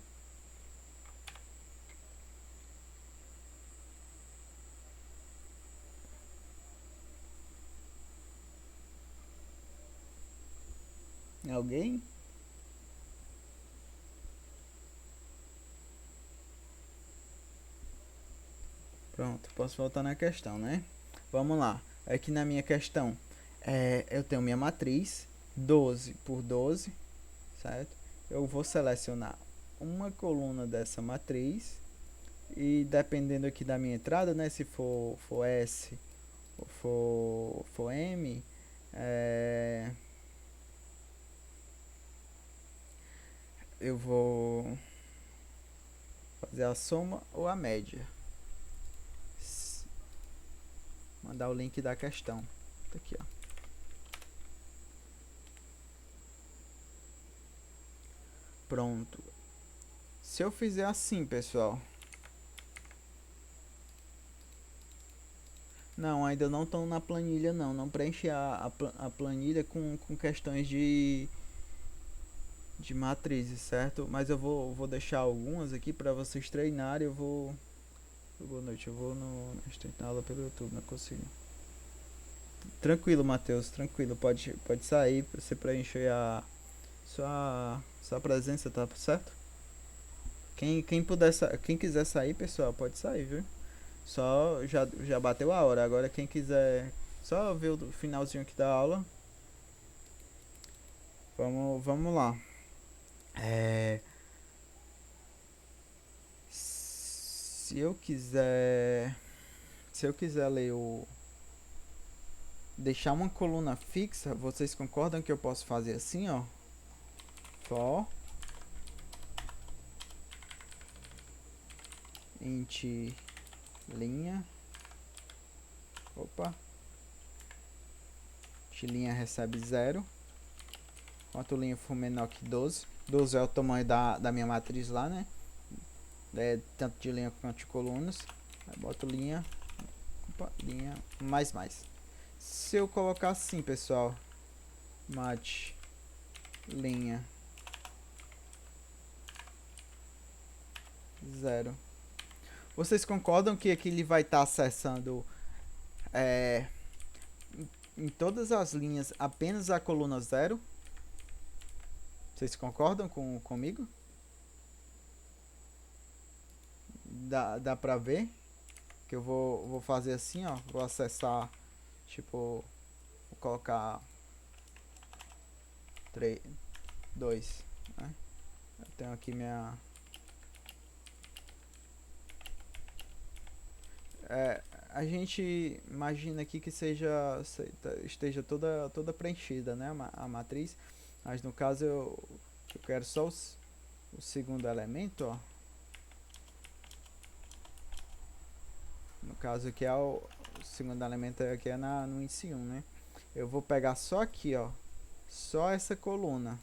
Alguém? Pronto, posso voltar na questão, né? Vamos lá. Aqui na minha questão, eu tenho minha matriz 12 por 12, certo? Eu vou selecionar uma coluna dessa matriz e dependendo aqui da minha entrada, né? Se for S ou for M, eu vou fazer a soma ou a média. Mandar o link da questão. Tá aqui, ó. Pronto. Se eu fizer assim, pessoal. Não, ainda não estão na planilha não. Não preenche a planilha com questões de matrizes, certo? Mas eu vou deixar algumas aqui para vocês treinarem. Boa noite, eu vou na aula pelo YouTube, não consigo. Tranquilo, Matheus, tranquilo. Pode sair para você preencher a sua presença, tá certo? Quem quiser sair, pessoal, pode sair, viu? Só já bateu a hora. Agora quem quiser só ver o finalzinho aqui da aula. Vamos lá. Se eu quiser ler deixar uma coluna fixa, vocês concordam que eu posso fazer assim, ó? For int linha. Opa. Linha recebe 0. Enquanto linha for menor que 12. 12 é o tamanho da minha matriz lá, né? Tanto de linha quanto de colunas. Aí boto linha. Opa, linha mais. Se eu colocar assim, pessoal. Mat linha 0. Vocês concordam que aqui ele vai estar acessando em todas as linhas apenas a coluna 0? Vocês concordam comigo? Dá pra ver? Que eu vou fazer assim, ó. Vou acessar, tipo, vou colocar 3, 2, né? Eu tenho aqui minha... a gente imagina aqui que esteja toda preenchida, né, a matriz, mas no caso eu quero só o segundo elemento, ó. No caso aqui o segundo elemento aqui é no índice 1, né? Eu vou pegar só aqui, ó, só essa coluna,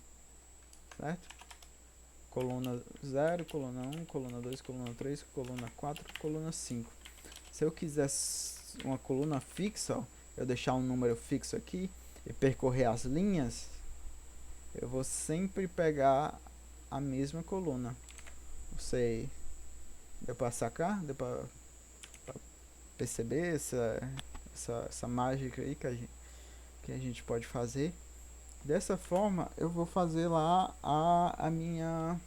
certo? Coluna 0, coluna 1, coluna 2, coluna 3, coluna 4, coluna 5. Se eu quiser uma coluna fixa, ó, eu deixar um número fixo aqui e percorrer as linhas, eu vou sempre pegar a mesma coluna. Você deu para sacar? Deu para perceber essa mágica aí que a gente pode fazer? Dessa forma, eu vou fazer lá a minha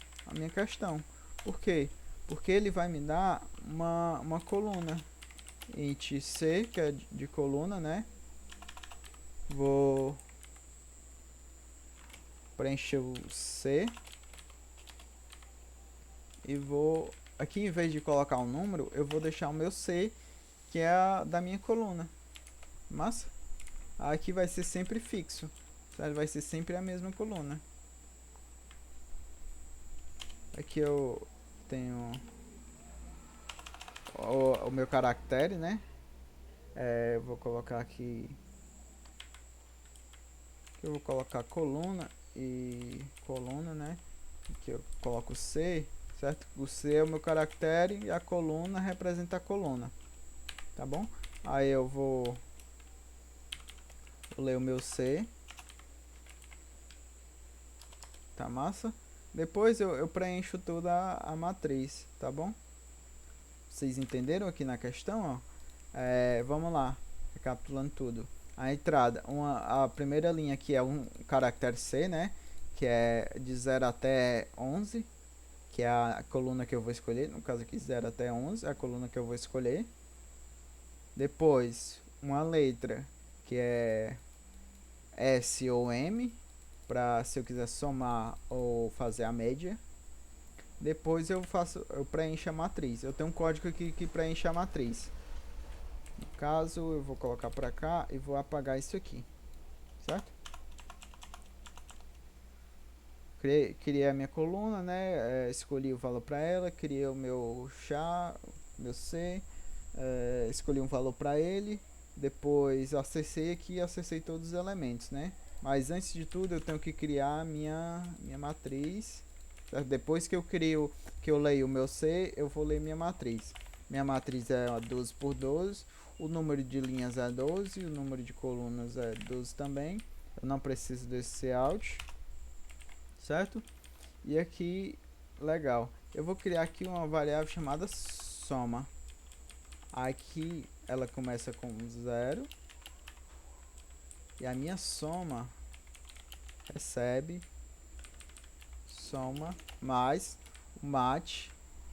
questão. Por quê? Porque ele vai me dar uma coluna. Int C, que é de coluna, né? Vou preencher o C. E vou... Aqui, em vez de colocar um número, eu vou deixar o meu C, que é a da minha coluna. Massa? Aqui vai ser sempre fixo. Certo? Vai ser sempre a mesma coluna. Aqui eu tenho o meu caractere, né? Vou colocar aqui... Eu vou colocar coluna e coluna, né? Aqui eu coloco C, certo? O C é o meu caractere e a coluna representa a coluna. Tá bom? Aí eu vou ler o meu C. Tá massa? Depois eu preencho toda a matriz, tá bom? Vocês entenderam aqui na questão, ó? Vamos lá, recapitulando tudo. A entrada, a primeira linha aqui é um caractere C, né? Que é de 0 até 11, que é a coluna que eu vou escolher. No caso aqui, 0 até 11 é a coluna que eu vou escolher. Depois, uma letra, que é S ou M, para se eu quiser somar ou fazer a média. Depois eu preencho a matriz. Eu tenho um código aqui que preenche a matriz. No caso, eu vou colocar para cá e vou apagar isso aqui, certo? Criei a minha coluna, né? Escolhi o valor para ela, criei o meu meu C, escolhi um valor para ele. Depois acessei aqui e acessei todos os elementos, né? Mas antes de tudo eu tenho que criar a minha matriz. Depois que eu leio o meu C, eu vou ler minha matriz. Minha matriz é 12 por 12. O número de linhas é 12. O número de colunas é 12 também. Eu não preciso desse out. Certo? E aqui, legal. Eu vou criar aqui uma variável chamada soma. Aqui ela começa com 0. E a minha soma recebe soma mais o mat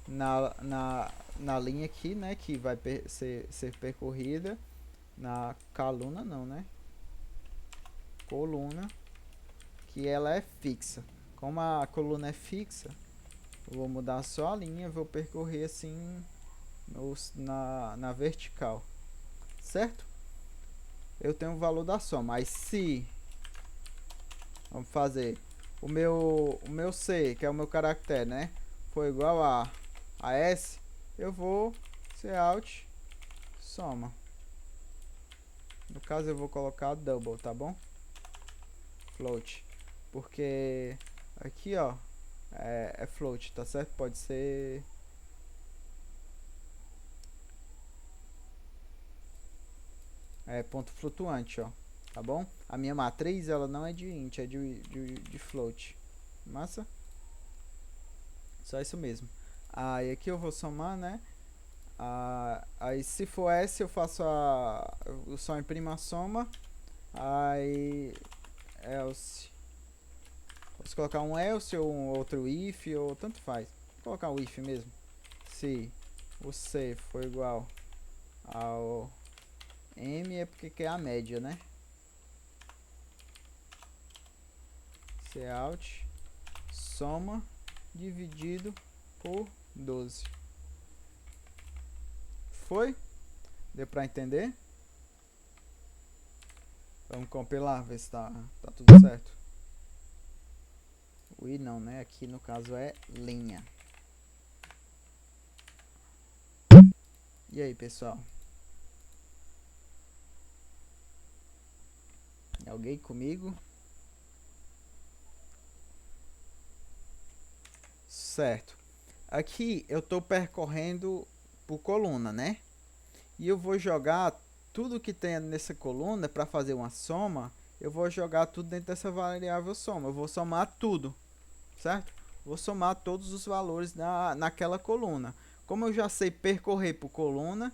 na linha aqui, né, que vai ser percorrida na coluna, não, né, coluna, que ela é fixa. Como a coluna é fixa, eu vou mudar só a linha, vou percorrer assim na vertical, certo? Eu tenho o valor da soma. Mas se vamos fazer o meu C, que é o meu caractere, né, for igual a S, eu vou Cout soma. No caso eu vou colocar double, tá bom? Float, porque aqui ó é float, tá certo? Pode ser ponto flutuante, ó, tá bom? A minha matriz ela não é de int, é de float. Massa? Só isso mesmo. Aí aqui eu vou somar, né? Aí se for S eu faço eu só imprimo a soma. Aí else, posso colocar um else ou um outro if, ou tanto faz. Vou colocar um if mesmo. Se o C for igual ao M, é porque é a média, né? Cout soma dividido por 12. Foi? Deu pra entender? Vamos compilar, ver se tá tudo certo. O I não, né? Aqui no caso é linha. E aí, pessoal? Alguém comigo? Certo. Aqui eu tô percorrendo por coluna, né? E eu vou jogar tudo que tem nessa coluna para fazer uma soma. Eu vou jogar tudo dentro dessa variável soma. Eu vou somar tudo, certo? Vou somar todos os valores naquela coluna. Como eu já sei percorrer por coluna,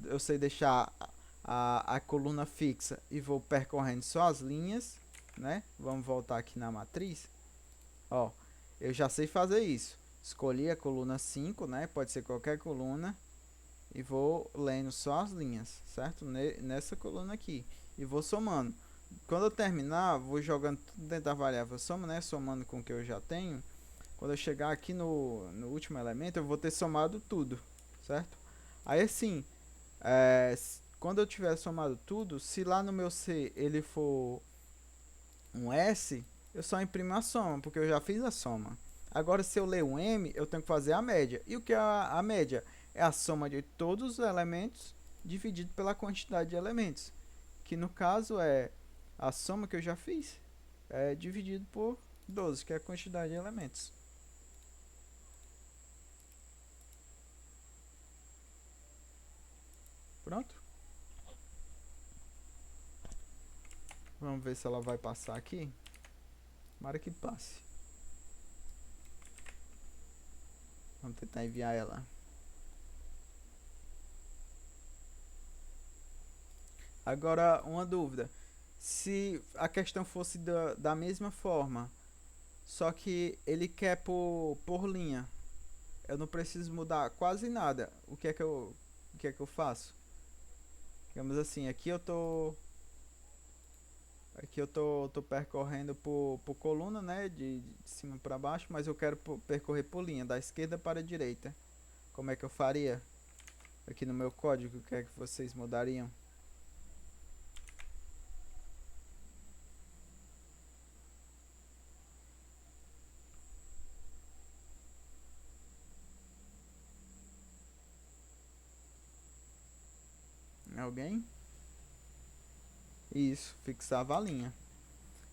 eu sei deixar a coluna fixa e vou percorrendo só as linhas, né? Vamos voltar aqui na matriz. Ó, eu já sei fazer isso. Escolhi a coluna 5, né? Pode ser qualquer coluna. E vou lendo só as linhas, certo? Nessa coluna aqui. E vou somando. Quando eu terminar, vou jogando tudo dentro da variável soma, né? Somando com o que eu já tenho. Quando eu chegar aqui no último elemento, eu vou ter somado tudo, certo? Aí assim, quando eu tiver somado tudo, se lá no meu C ele for um S, eu só imprimo a soma, porque eu já fiz a soma. Agora, se eu ler um M, eu tenho que fazer a média. E o que é a média? É a soma de todos os elementos dividido pela quantidade de elementos. Que no caso é a soma que eu já fiz, dividido por 12, que é a quantidade de elementos. Pronto? Vamos ver se ela vai passar aqui. Tomara que passe. Vamos tentar enviar ela. Agora, uma dúvida. Se a questão fosse da mesma forma, só que ele quer por linha, eu não preciso mudar quase nada. O que é que eu faço? Digamos assim, tô percorrendo por coluna, né, de cima para baixo, mas eu quero percorrer por linha, da esquerda para a direita. Como é que eu faria? Aqui no meu código, o que é que vocês mudariam? Alguém? Isso, fixava a linha.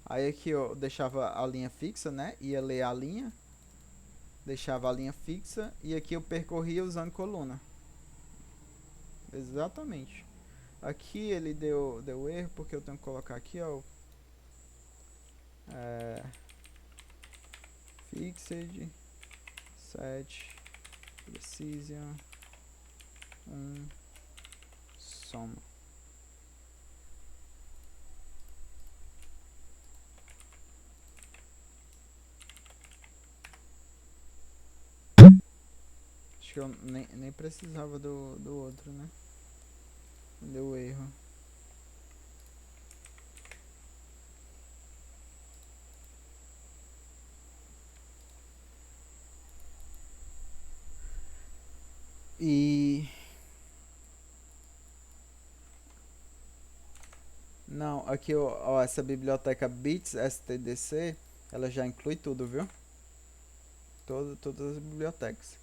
Aí aqui eu deixava a linha fixa, né? Ia ler a linha, deixava a linha fixa e aqui eu percorria usando coluna. Exatamente. Aqui ele deu erro porque eu tenho que colocar aqui, ó, fixed set precision soma. Acho que eu nem precisava do outro, né? Deu erro. Não, aqui, ó, essa biblioteca Bits STDC, ela já inclui tudo, viu? Todas as bibliotecas.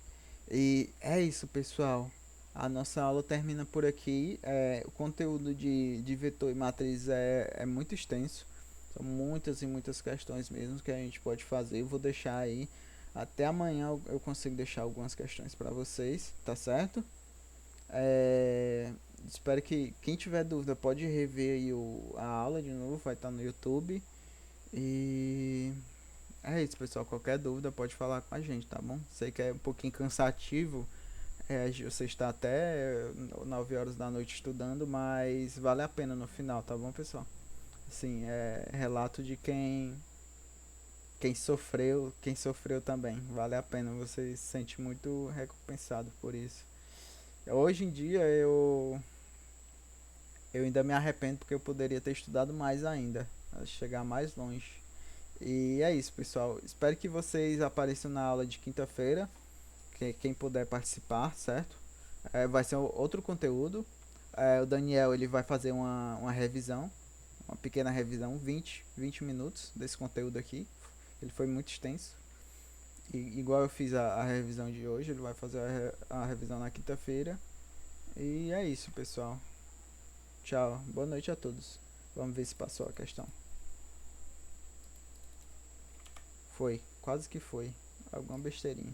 E é isso, pessoal. A nossa aula termina por aqui. O conteúdo de vetor e matriz é muito extenso. São muitas e muitas questões mesmo que a gente pode fazer. Eu vou deixar aí. Até amanhã eu consigo deixar algumas questões para vocês, tá certo? Espero que quem tiver dúvida pode rever aí a aula de novo, vai estar no YouTube. E é isso, pessoal. Qualquer dúvida pode falar com a gente, tá bom? Sei que é um pouquinho cansativo, você está até 9 horas da noite estudando, mas vale a pena no final, tá bom, pessoal? Assim, é relato de quem sofreu também. Vale a pena, você se sente muito recompensado por isso. Hoje em dia eu ainda me arrependo porque eu poderia ter estudado mais ainda, chegar mais longe. E é isso, pessoal. Espero que vocês apareçam na aula de quinta-feira. Quem puder participar, certo? Vai ser outro conteúdo. O Daniel ele vai fazer uma revisão, uma pequena revisão, 20 minutos desse conteúdo aqui. Ele foi muito extenso. E, igual eu fiz a revisão de hoje, ele vai fazer a revisão na quinta-feira. E é isso, pessoal. Tchau. Boa noite a todos. Vamos ver se passou a questão. Foi. Quase que foi. Alguma besteirinha.